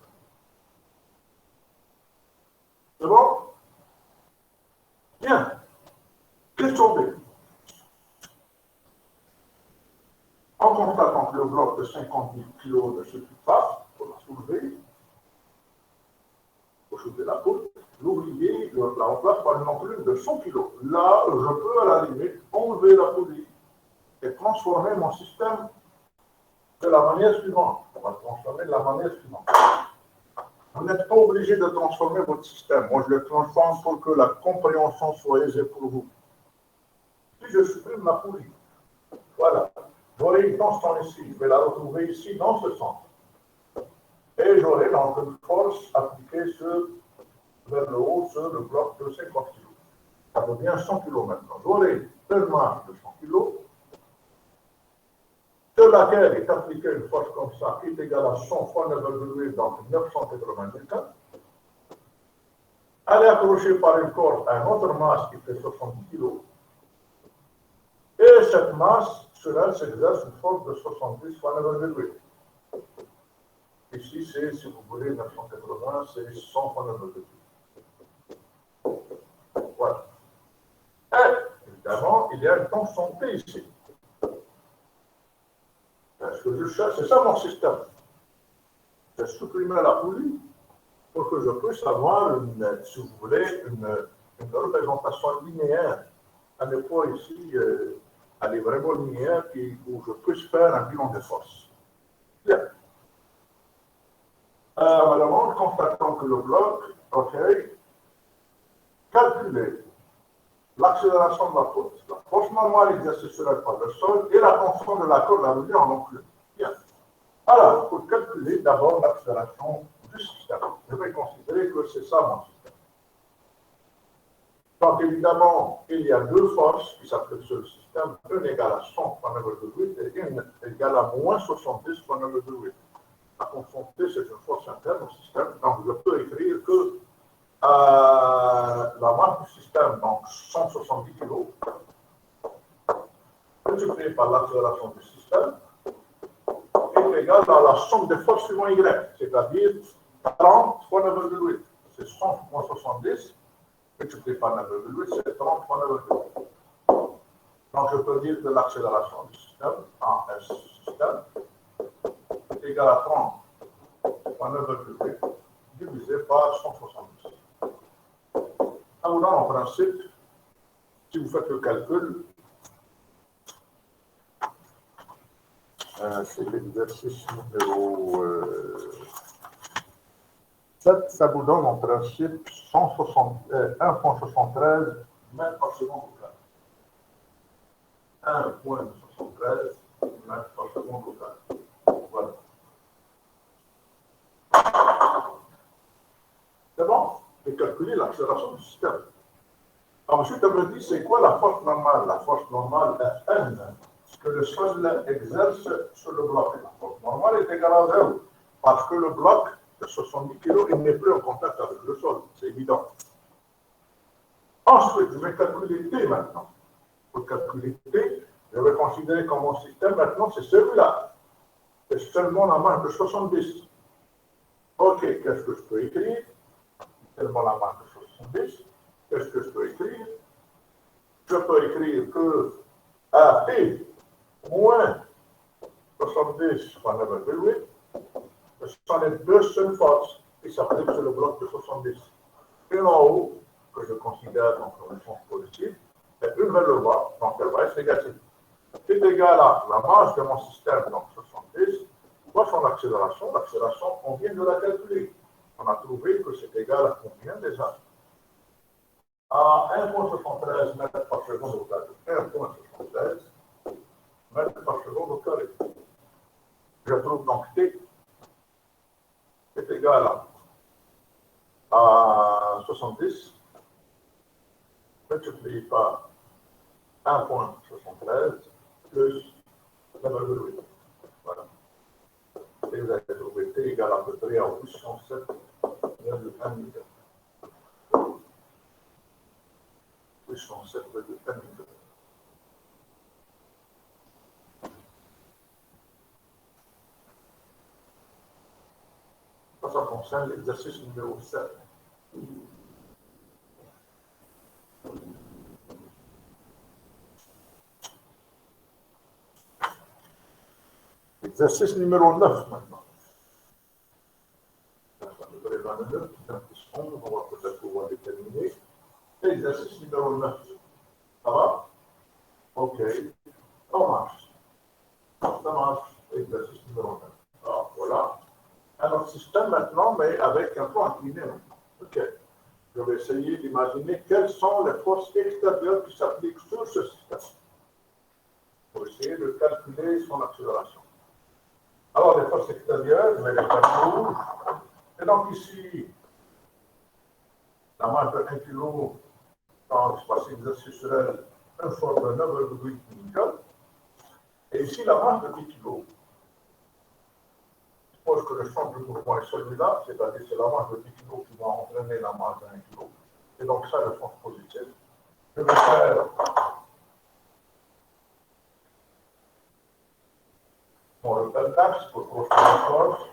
C'est bon? Bien. Question B. En constatant que le bloc de 50 000 kg ne se quitte pas, pour la soulever, pour soulever la poutre, l'ouvrier la remplace par une enclume de 100 kg. Là, je peux à la limite enlever la poulie et transformer mon système de la manière suivante. On va le transformer de la manière suivante. Vous n'êtes pas obligé de transformer votre système. Moi, je le transforme pour que la compréhension soit aisée pour vous. Si je supprime la poulie, voilà. J'aurai une tension ici, je vais la retrouver ici, dans ce sens. Et j'aurai donc une force appliquée vers le haut sur le bloc de 50 kg. Ça devient 100 kg maintenant. J'aurai une masse de 100 kg, sur laquelle est appliquée une force comme ça, qui est égale à 100 fois 9,8, donc 990 N. Elle est accrochée par une corde à une autre masse qui fait 70 kg. Et cette masse, sur elle s'exerce une force de 70 fois 9,8. Ici, c'est, si vous voulez, 980, c'est 100 fois 9,8. Voilà. Et, évidemment, il y a une tension P ici. Ce que je cherche, c'est ça mon système. Je supprime la poulie pour que je puisse avoir, si vous voulez, une représentation linéaire. Elle n'est pas ici, elle est vraiment linéaire où je puisse faire un bilan de force. Bien. Alors, constatant que le bloc, OK, calculer l'accélération de la poutre, la force normale exercée sur elle par le sol et la tension de la corde à relier en enclume. Bien. Alors, pour calculer d'abord l'accélération du système, je vais considérer que c'est ça mon système. Donc, évidemment, il y a deux forces qui s'appliquent sur le système, une égale à 100 fois 9,8 et une égale à moins 70 fois 9,8. La constant T, c'est une force interne au système, donc je peux écrire que la masse du système, donc 170 kg, multipliée par l'accélération du système, est égale à la somme des forces suivant Y, c'est-à-dire 30 fois 9,8. C'est 100 moins 70, multiplié par 9,8, c'est 30 fois 9,8. Donc je peux dire que l'accélération du système, en S système, est égale à 30 fois 9,8 divisé par 170. Ça vous donne en principe, si vous faites le calcul, c'est l'exercice numéro 7, ça vous donne en principe 1,73 mètres par seconde au carré. 1,73 mètres par seconde au carré. Voilà. C'est bon? Et calculer l'accélération du système. Ensuite, on me dit, c'est quoi la force normale? La force normale Fn, que le sol exerce sur le bloc. La force normale est égale à 0, parce que le bloc de 70 kg, il n'est plus en contact avec le sol, c'est évident. Ensuite, je vais calculer T maintenant. Pour calculer T, je vais considérer que mon système maintenant, c'est celui-là. C'est seulement la masse de 70. OK, qu'est-ce que je peux écrire? Seulement la masse de 70. Qu'est-ce que je peux écrire? Je peux écrire que T moins 70 fois 9,8, ce sont les deux seules forces qui s'appliquent sur le bloc de 70. Une en haut, que je considère comme une force positive, et une vers le bas, donc elle va être négative. C'est égal à la masse de mon système, donc 70, quoi son accélération? L'accélération, on vient de la calculer. On a trouvé que c'est égal à combien déjà? À 1,73 mètres par seconde au carré. 1,73 mètres par seconde au carré. Je trouve donc T est égal à 70 multiplié par 1,73 plus 9,8. Voilà. Et vous avez trouvé T égale à peu près à 807,1 mètres. 807,1 mètres. Ça concerne l'exercice numéro 7. Exercice numéro 9 maintenant. Ça nous donne 20 minutes, on va peut-être pouvoir déterminer. Exercice numéro 9. Ça va? OK. Ça marche. Ça marche. Exercice numéro 9. Alors voilà. Un autre système maintenant, mais avec un point incliné. OK. Je vais essayer d'imaginer quelles sont les forces extérieures qui s'appliquent sur ce système. Pour essayer de calculer son accélération. Alors, les forces extérieures, je vais les faire rouges. Et donc ici, la masse de 1 kg dans l'espace exercitionnel, un force de 9,8 Newton. Et ici, la masse de 10 kg. Je suppose que le champ de mouvement est celui-là, c'est-à-dire c'est la masse de 10 kg qui va entraîner la masse de 1 kg. Et donc ça, le sens positif. Je vais faire mon repère d'axe pour construire la force.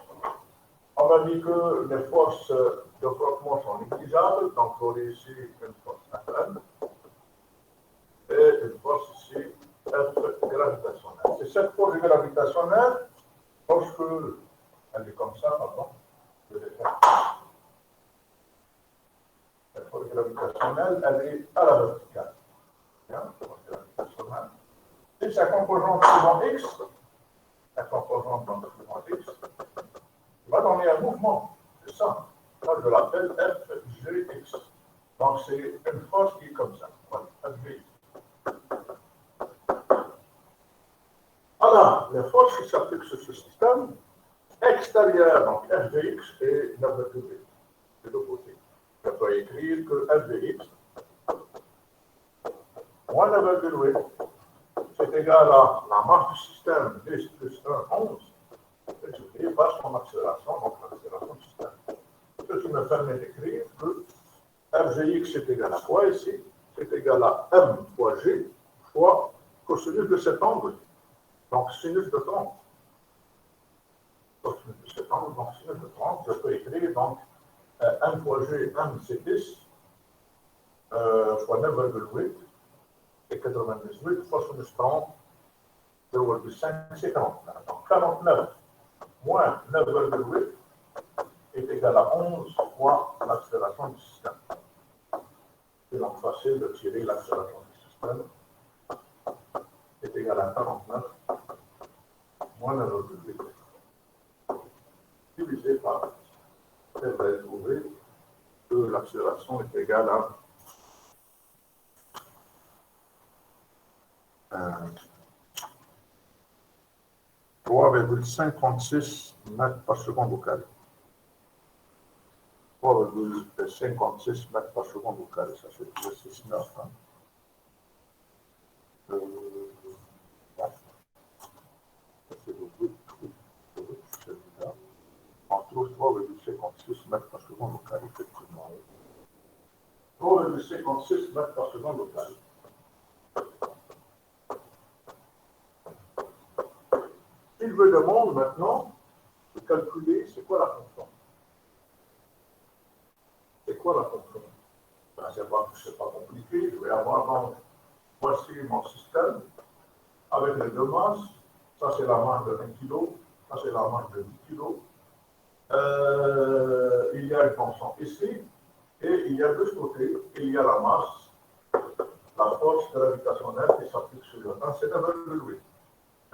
On a dit que les forces de frottement sont négligeables, donc j'aurai ici une force Fn et une force ici F gravitationnelle. Et cette force gravitationnelle, lorsque elle est comme ça, pardon, je vais faire. Cette force gravitationnelle, elle est à la verticale. Bien, force gravitationnelle. Et sa composante suivant X, la composante dans le suivant X, va donner un mouvement. C'est ça. Moi, je l'appelle FGX. Donc, c'est une force qui est comme ça. Voilà, FGX. Alors, les forces qui s'appliquent sur ce système, extérieures, donc FGX et 9,8. De l'autre côté. Je peux écrire que FGX moins 9,8, c'est égal à la masse du système 10 plus 1, 11. Et par son accélération, donc l'accélération du système. Ce qui me permet d'écrire que FGX est égal à quoi ici? C'est égal à M fois G fois cosinus de cet angle. Donc sinus de 30. Cosinus de cet angle, donc sinus de 30, je peux écrire donc M fois G, M c'est 10, fois 9,8, et 98 fois sinus 30, 0,5, c'est 49. Donc 49 moins 9,8 est égal à 11 fois l'accélération du système. C'est donc facile de tirer l'accélération du système. Est égal à 49 moins 9,8 divisé par, et vous allez trouver que l'accélération est égale à 3,56 mètres par seconde au carré. 3,56 mètres par seconde au carré, ça fait l'exercice 9. Hein. Ça fait le bout de celui-là. On trouve 3,56 mètres par seconde au carré, effectivement. 3,56 mètres par seconde au carré. Il me demande maintenant de calculer c'est quoi la fonction. C'est quoi la fonction? Ben, c'est pas compliqué. Je vais avoir donc, voici mon système avec les deux masses. Ça, c'est la masse de 1 kg. Ça, c'est la masse de 10 kg. Il y a une fonction ici. Et il y a de ce côté, il y a la masse, la force gravitationnelle qui s'applique sur le temps. C'est 9,8.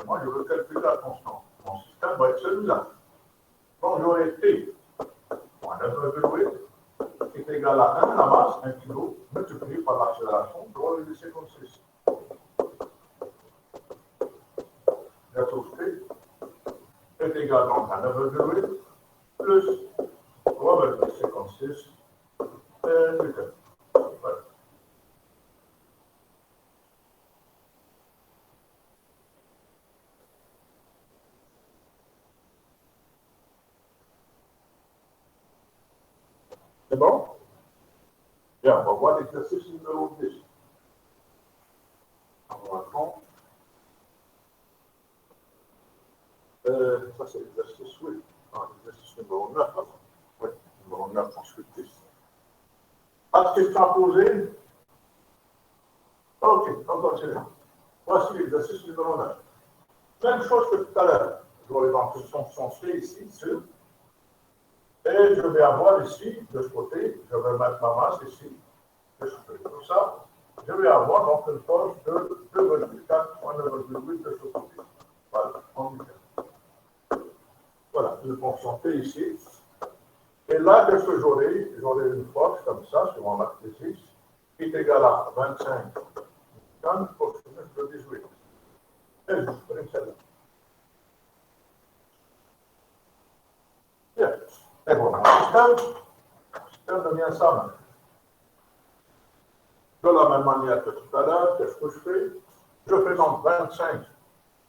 Et moi, je veux calculer la constante. Mon système va être celui-là. Donc, j'aurai T moins 9,8 qui est égal à 1, la masse, 1 kg, multiplié par l'accélération, 3,56. La source T est égal donc à 9,8 plus 3,56 newton. Voilà. C'est bon? Bien, on va voir l'exercice numéro 10. On va prendre. Ça, c'est l'exercice 8. Ah, l'exercice numéro 9 avant. Oui, numéro 9, ensuite 10. Pas de questions à poser? Ok, on continue. Voici l'exercice numéro 9. Même chose que tout à l'heure. Je vais dans une fonction C ici, sur. Et je vais avoir ici, de ce côté, je vais mettre ma masse ici. Je fais tout ça. Je vais avoir donc une force de 2,4 fois 9,8 de ce côté. Voilà, en unité. Voilà, une fonction T ici. Et là, qu'est-ce que j'aurai? J'aurai une force comme ça, sur mon axe 6, qui est égale à 25 newtons pour sinus de 18. Et je supprime celle-là. Bien. Et voilà, le système devient ça maintenant. De la même manière que tout à l'heure, qu'est-ce que je fais? Je fais donc 25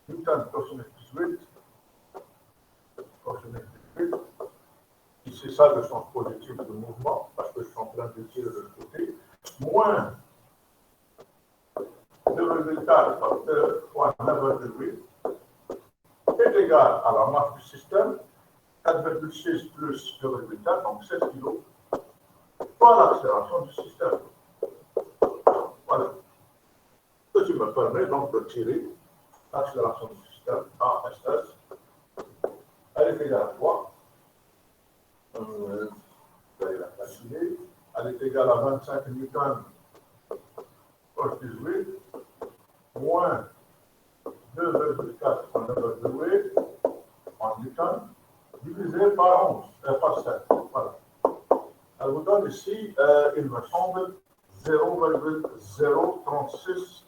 newtons pour sinus 18. Ici, ça, le sens positif de mouvement, parce que je suis en train de tirer de l'autre côté, moins 2,4 fois 9,8 est égal à la masse du système, 4,6 plus 2,4, donc 16 kg, fois l'accélération du système. Voilà. Ce qui me permet donc de tirer l'accélération du système à SS. Elle est égale à quoi? Vous allez la calculer. Elle est égale à 25 newtons pour 18, moins 2,4 fois 9,8 en newtons, divisé par 11, par 7. Voilà. Elle vous donne ici, il me semble, 0,036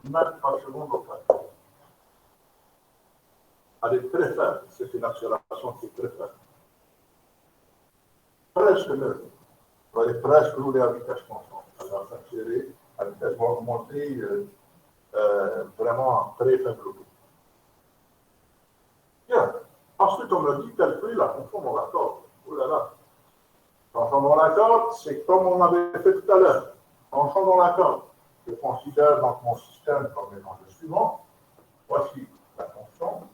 mètres par seconde au carré. Elle est très faible, c'est une accélération qui est très faible. Presque neutre. Vous allez presque rouler à vitesse constante. Elle va s'accélérer, la vitesse va augmenter vraiment à très faible volume. Bien. Ensuite, on me dit calculer la fonction dans l'accord. Oh là là. Fonction dans l'accord, c'est comme on avait fait tout à l'heure. Fonction dans l'accord. Je considère donc mon système comme étant le suivant. Voici la fonction.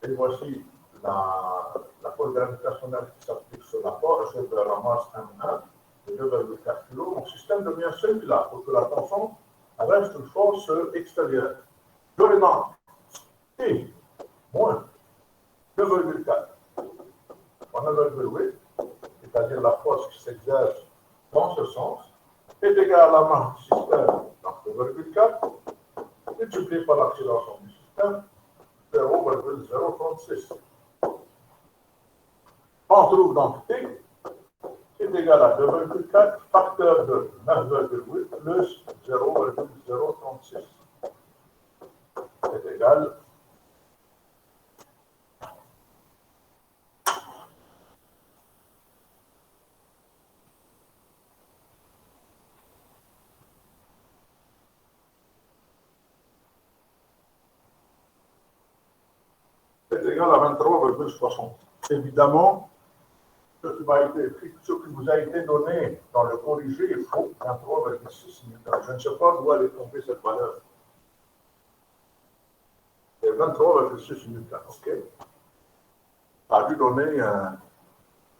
Et voici la force gravitationnelle qui s'applique sur la force de la masse M1 de 2,4 kg. Mon système devient celui-là pour que la tension reste une force extérieure. J'aurai donc T moins 2,4 fois 9,8, c'est-à-dire la force qui s'exerce dans ce sens, est égale à la masse du système, donc 2,4, multiplié par l'accélération du système, 0,036. On trouve donc T qui est égal à 2,4 facteur de 9,8 plus 0,036. C'est égal à 23,60. Évidemment, ce qui vous a été donné dans le corrigé est faux, 23,6 newtons. Je ne sais pas d'où elle est tombée cette valeur. C'est 23,6 newtons, ok? Ça a dû donner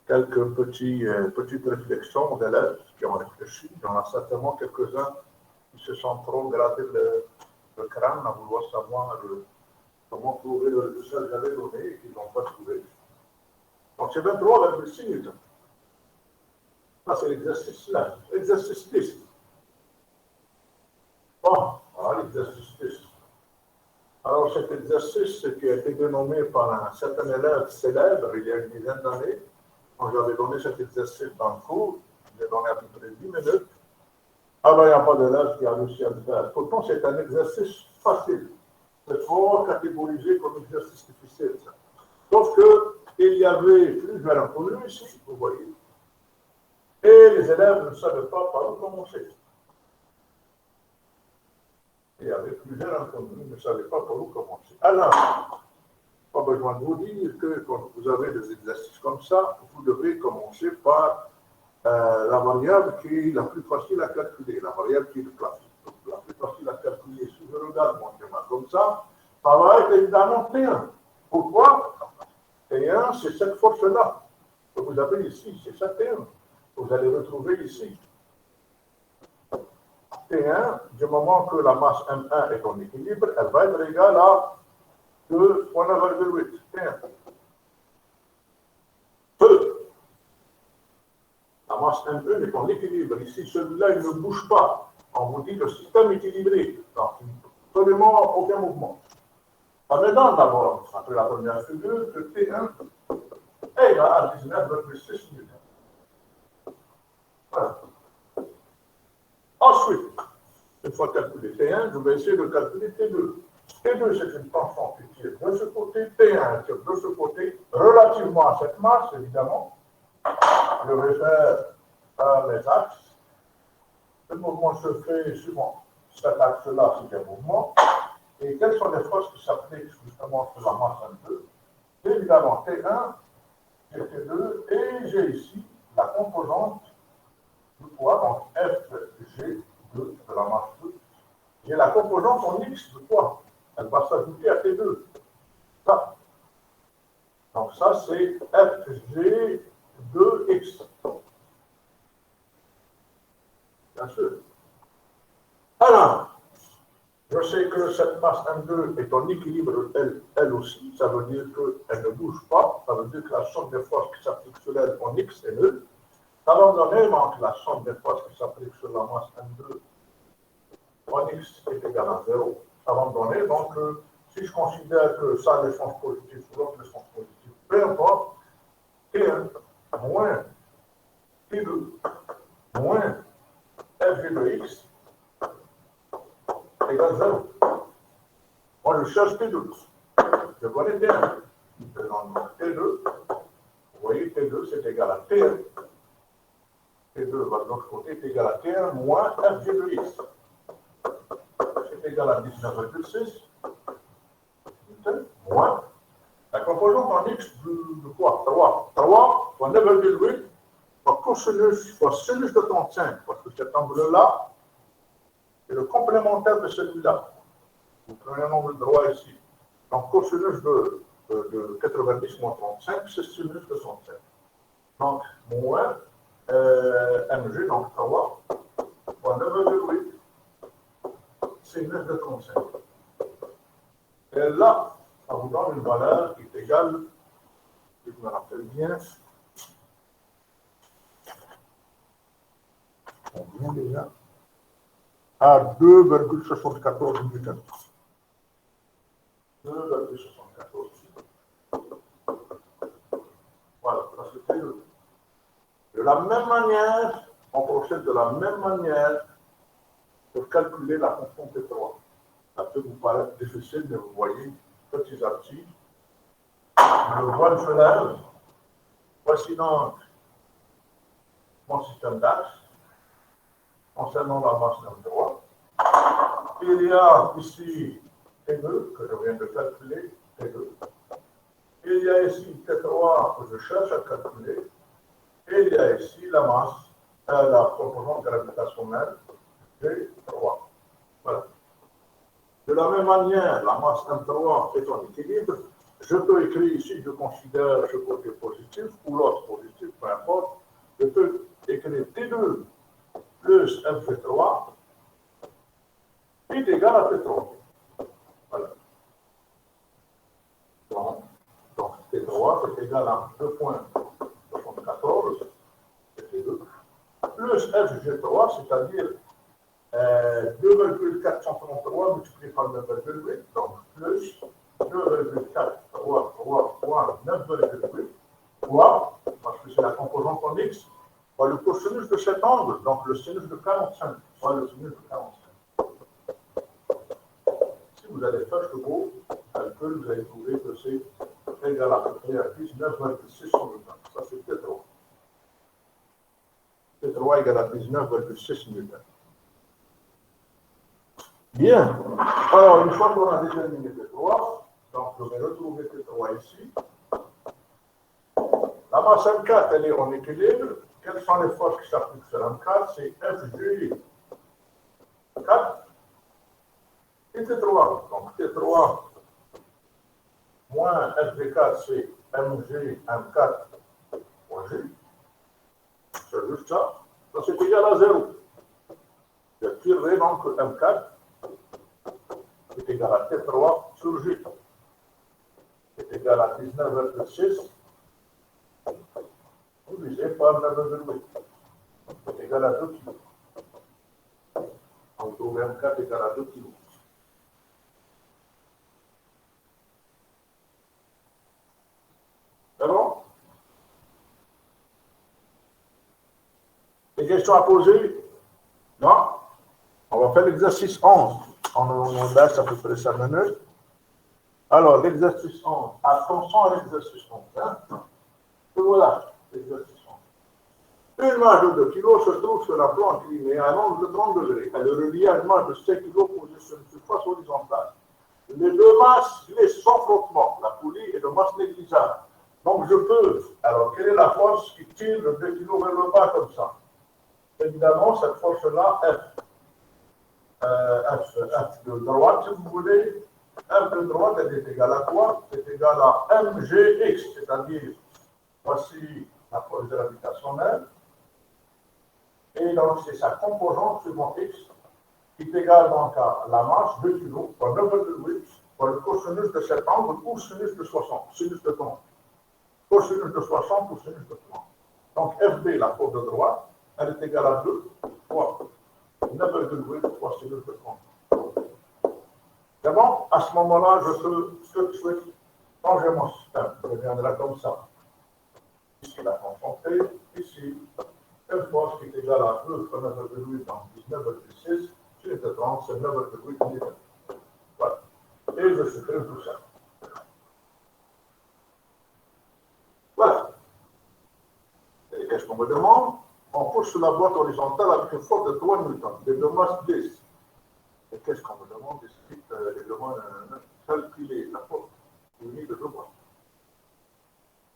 quelques petites réflexions d'élèves qui ont réfléchi. Il y en a certainement quelques-uns qui se sont trop grattés le crâne à vouloir savoir comment trouver le seul que j'avais donné et qu'ils n'ont pas trouvé. Donc c'est 23,6 newtons. Ça, c'est l'exercice là. L'exercice 10. Bon, voilà l'exercice 10. Alors, cet exercice qui a été dénommé par un certain élève célèbre il y a une dizaine d'années. Quand j'avais donné cet exercice dans le cours, j'ai donné à peu près 10 minutes. Ah ben, il n'y a pas d'élève qui a réussi à le faire. Pourtant, c'est un exercice facile. C'est fort catégorisé comme exercice difficile, ça. Sauf qu'il y avait plusieurs inconnus ici, vous voyez. Et les élèves ne savaient pas par où commencer. Il y avait plusieurs inconnus, ils ne savaient pas par où commencer. Alors, pas besoin de vous dire que quand vous avez des exercices comme ça, vous devez commencer par la variable qui est la plus facile à calculer, la variable qui est la plus facile à calculer. Si je regarde mon schéma comme ça va être évidemment T1. Pourquoi? T1, c'est cette force-là que vous avez ici, c'est ça T1. Vous allez retrouver ici. T1, du moment que la masse M1 est en équilibre, elle va être égale à 2,8. T1. La masse M1 est en équilibre. Ici, celui-là, il ne bouge pas. On vous dit le système équilibré. Donc, absolument aucun mouvement. Ça me donne d'abord, après la première figure, que T1 est égal à 19,6 newtons. Voilà. Ensuite, une fois calculé T1, je vais essayer de calculer T2. T2, c'est une tension qui tire de ce côté, T1 tire de ce côté, relativement à cette masse, évidemment. Je vais faire mes axes. Le mouvement se fait suivant cet axe-là, c'est un mouvement. Et quelles sont les forces qui s'appliquent justement sur la masse M2? Évidemment, T1, j'ai T2, et j'ai ici la composante du poids, donc FG2 de la masse 2. J'ai la composante en X du poids. Elle va s'ajouter à T2. Ça. Donc ça, c'est FG2X. Bien sûr. Alors, je sais que cette masse M2 est en équilibre elle aussi. Ça veut dire qu'elle ne bouge pas. Ça veut dire que la somme des forces qui s'appliquent sur elle en X est nulle. Ça va me donner donc la somme des forces qui s'appliquent sur la masse M2 en X est égale à 0. Ça va me donner donc si je considère que ça a des sens positifs ou l'autre des sens positifs, peu importe, T1 moins T2 moins FG de X égale 0. Moi, je cherche T2. Je connais T1. Je donne T2. Vous voyez, T2, c'est égal à T1. T2 va de l'autre côté, est égal à T1 moins FG de X. C'est égal à 19,6. Moins la composante en X de quoi? 3. 3 fois 9,8 fois cosinus fois sinus de 35. Parce que cet angle-là, c'est le complémentaire de celui-là. Vous prenez un angle droit ici. Donc, cosinus de 90 moins 35, c'est sinus de 35. Donc, moins MG, donc 3, fois 9,8, sinus de 35. Et là, ça vous donne une valeur qui est égale, si je me rappelle bien, combien déjà? À 2,74 newtons. 2,74. Voilà, parce que c'est de la même manière, on procède de la même manière pour calculer la constante T3. Ça peut vous paraître difficile, mais vous voyez, petit à petit, le voile se lève. Voici donc mon système d'axe concernant la masse M3. Il y a ici T2 que je viens de calculer, T2. Il y a ici T3 que je cherche à calculer. Et il y a ici la masse, la composante gravitationnelle G3. Voilà. De la même manière, la masse M3 est en équilibre. Je peux écrire ici, je considère ce côté positif ou l'autre positif, peu importe. Je peux écrire T2 plus F3 est égal à T3. Voilà. Donc T3 est égal à 2,74, T2, plus FG3, c'est-à-dire 2,433 multiplié par 9,8, donc plus 2,433 fois 9,8 fois, parce que c'est la composante en x, fois le cosinus de cet angle, donc le sinus de 45, soit le sinus de 45. Si vous allez faire ce beau calcul, vous allez trouver que c'est égal à peu près à 19,6 sur le temps. Ça, c'est T3. T3 égale à 19,6 newtons. Bien. Alors, une fois qu'on a déterminé T3, donc je vais retrouver T3 ici. La masse M4, elle est en équilibre. Quelles sont les forces qui s'appliquent sur M4? C'est FG4 et T3. Donc T3 moins FG4, c'est MG M4 moins G. C'est juste ça. Ça, c'est égal à 0. Je tirerai donc M4 est égal à T3 sur G. Est égal à 19,6 divisé par 9,8. C'est égal à 2 kg. On trouve M4 égal à 2 kg. C'est bon? Des questions à poser? Non? On va faire l'exercice 11. On laisse à peu près 5 minutes. Alors, l'exercice 11. Attention à l'exercice 11. Hein? Et voilà, l'exercice 11. Une masse de 2 kg se trouve sur un plan incliné à un angle de 30 degrés. Elle est reliée à une masse de 7 kg posée sur une surface horizontale. Les deux masses glissent sans frottement. La poulie est de masse négligeable. Donc, je peux. Alors, quelle est la force qui tire le 2 kg vers le bas comme ça? Évidemment, cette force-là, F de droite, si vous voulez, F de droite, elle est égale à quoi? C'est égal à mgx, c'est-à-dire, voici la force gravitationnelle, et donc c'est sa composante suivant x, qui est égale donc à la masse 2 kg, fois 9,8, fois le cosinus de cet angle, ou sinus de 60, sinus de 30. Cosinus de 60 ou sinus de 30. Donc FB, la force de droite, elle est égale à 2 fois 9,8 fois sinus de 30. C'est bon? À ce moment-là, je peux tout de suite changer mon système. Je reviendrai comme ça. Ici, la concentrée. Ici, une force qui est égale à 2 fois 9,8 dans 19,6. Sinus de 30, c'est 9,8 newton. Voilà. Et je supprime tout ça. Voilà. Et qu'est-ce qu'on me demande? On pousse sur la boîte horizontale avec une force de 3 newtons, des deux masses 10. Et qu'est-ce qu'on me demande? Les demande calculer la force unie de deux masses.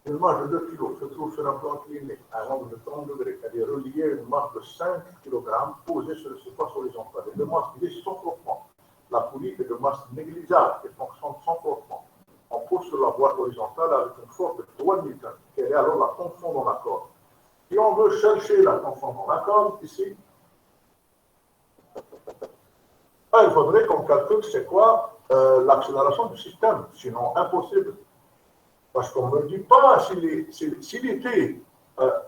Une masse de 2 kg se trouve sur un plan incliné à un angle de 30 degrés. Elle est reliée à une masse de 5 kg posée sur la surface horizontale. Les deux masses glissent sans frottement. La poulie est de masse négligeable et fonctionne sans frottement. On pousse sur la boîte horizontale avec une force de 3 newtons. Quelle est alors la tension dans la corde? Si on veut chercher la tension dans la corde, ici, il faudrait qu'on calcule c'est quoi l'accélération du système, sinon impossible. Parce qu'on ne me dit pas s'il était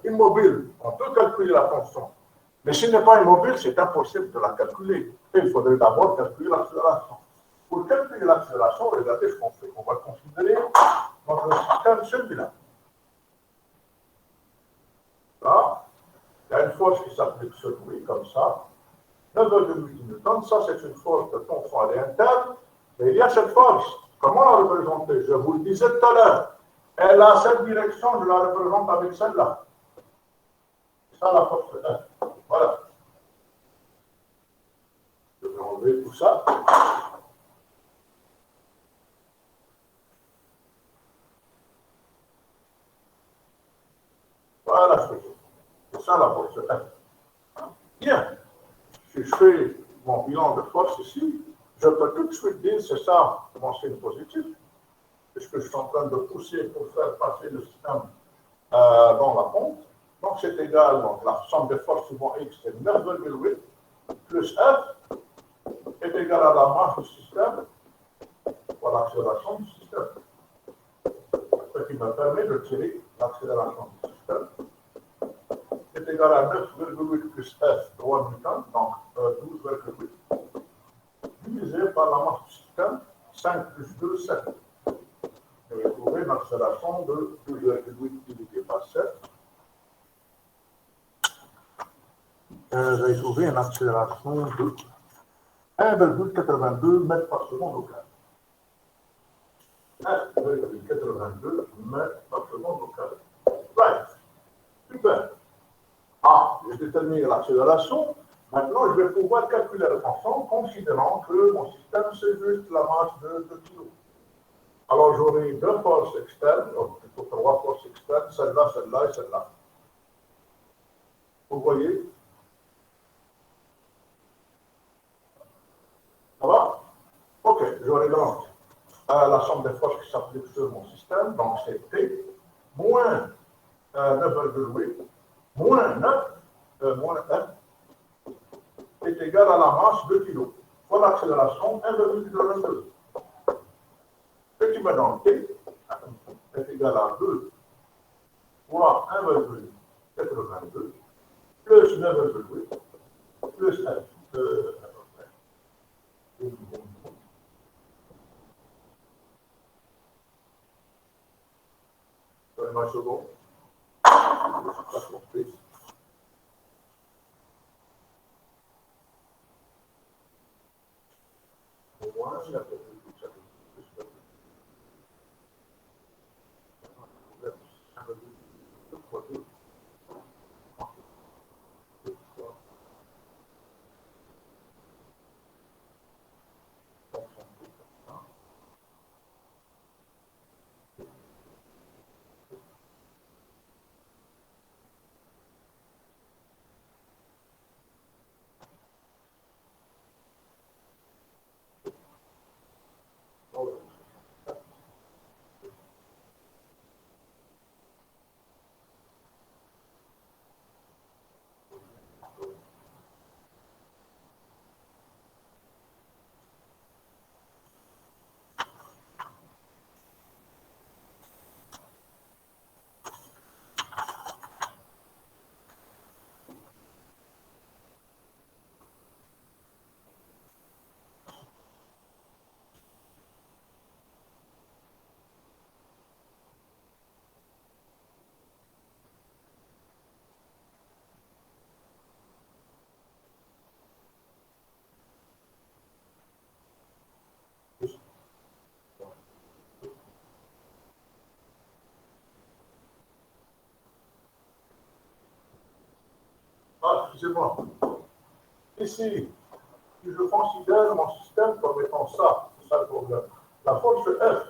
immobile, on peut calculer la tension. Mais s'il n'est pas immobile, c'est impossible de la calculer. Et il faudrait d'abord calculer l'accélération. Pour calculer l'accélération, regardez ce qu'on fait. On va considérer notre système celui-là. Là, il y a une force qui s'applique sur lui, comme ça. 9,8 newtons, ça c'est une force de tension, elle est interne, mais il y a cette force. Comment la représenter? Je vous le disais tout à l'heure. Elle a cette direction, je la représente avec celle-là. C'est ça la force F. Voilà. Je vais enlever tout ça. Voilà ce que c'est ça la force F. Bien. Si je fais mon bilan de force ici, je peux tout de suite dire c'est ça mon signe positif, puisque je suis en train de pousser pour faire passer le système dans la pompe. Donc c'est égal, donc la somme des forces suivant X c'est 9,8 plus F est égal à la masse du système pour l'accélération du système. Ce qui me permet de tirer l'accélération du système est égal à 9,8 plus F, 3 newtons, donc 12,8, divisé par la masse du système, 5 plus 2, 7. Je vais trouver une accélération de 12,8 divisé par 7. Je vais trouver une accélération de 1,82 mètres par seconde au carré. 1,82 mètres par seconde au carré. Right. Super. Ah, j'ai déterminé l'accélération. Maintenant, je vais pouvoir calculer le constant, considérant que mon système, c'est juste la masse de 2 kg. Alors, j'aurai deux forces externes, ou plutôt trois forces externes, celle-là, celle-là et celle-là. Vous voyez? Ça va? OK, j'aurai donc la somme des forces qui s'appliquent sur mon système, donc c'est T, moins 9,8, moins 9, moins F, est égal à la masse 2 kg, fois l'accélération 1,82. Ce qui me donne T est égal à 2 fois 1,82 plus 9,8 plus F. Donnez-moi une seconde. Je ne suis pas compris. Au moins, il y a peut-être plus de Ah, excusez-moi. Ici, si je considère mon système comme étant ça, c'est ça le problème. La force F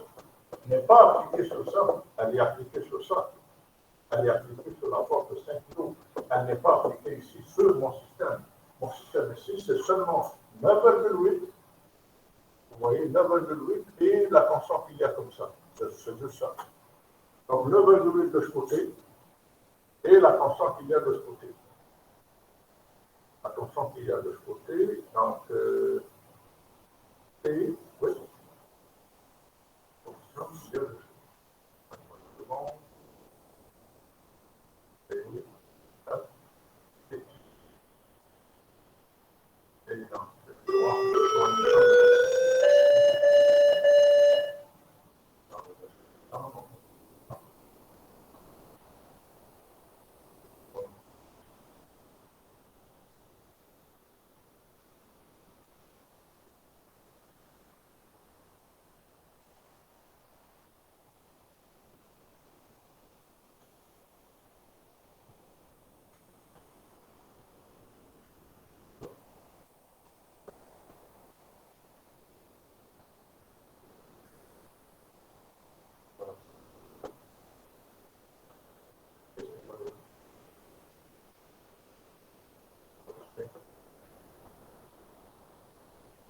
n'est pas appliquée sur ça, elle est appliquée sur ça. Elle est appliquée sur la force de 5 kg. Elle n'est pas appliquée ici sur mon système. Mon système ici, c'est seulement 9,8. Vous voyez, 9,8 et la constante qu'il y a comme ça. C'est juste ça. Donc 9,8 de ce côté et la constante qu'il y a de ce côté. La constante qu'il y a de ce côté, donc T, oui. Constante qu'il y a de ce côté. T, F, T. Et donc,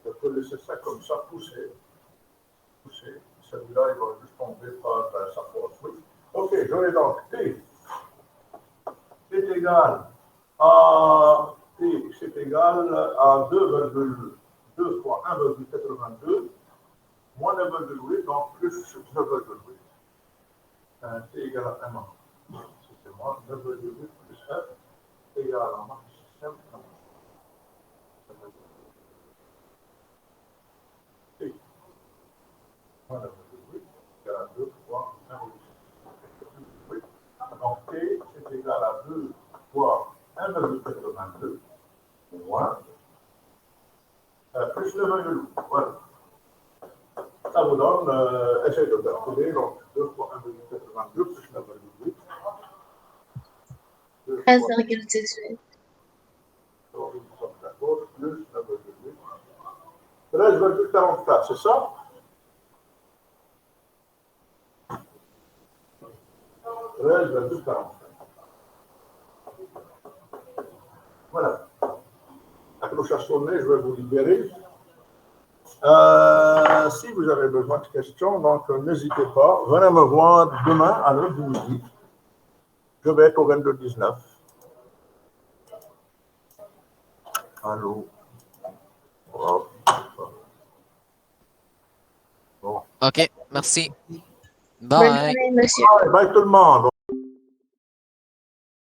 je peux laisser ça comme ça pousser. Celui-là, il va juste tomber par sa force. Oui. OK, j'aurai donc T est égal à T, c'est égal à 2,2 fois 1,82 moins 9,8, donc plus 9,8. T égale à 1. Excusez-moi, 9,8 plus F égale en maximum. Et voilà, égale à 2 fois 1,8. Donc T, c'est égal à 2 fois 1,82 moins plus le 9,8. Voilà. Ça vous donne, essayez de calculer, donc 2 fois 1,82 plus 9,8.
13,18.
13,44, c'est ça? 13,44. Voilà. La cloche a sonné, je vais vous libérer. Si vous avez besoin de questions, donc n'hésitez pas. Venez me voir demain à l'heure du midi. Je vais être au 22-19. Allô? Oh. Bon.
OK, merci.
Bonne
Bye.
journée, monsieur.
Bye tout le monde.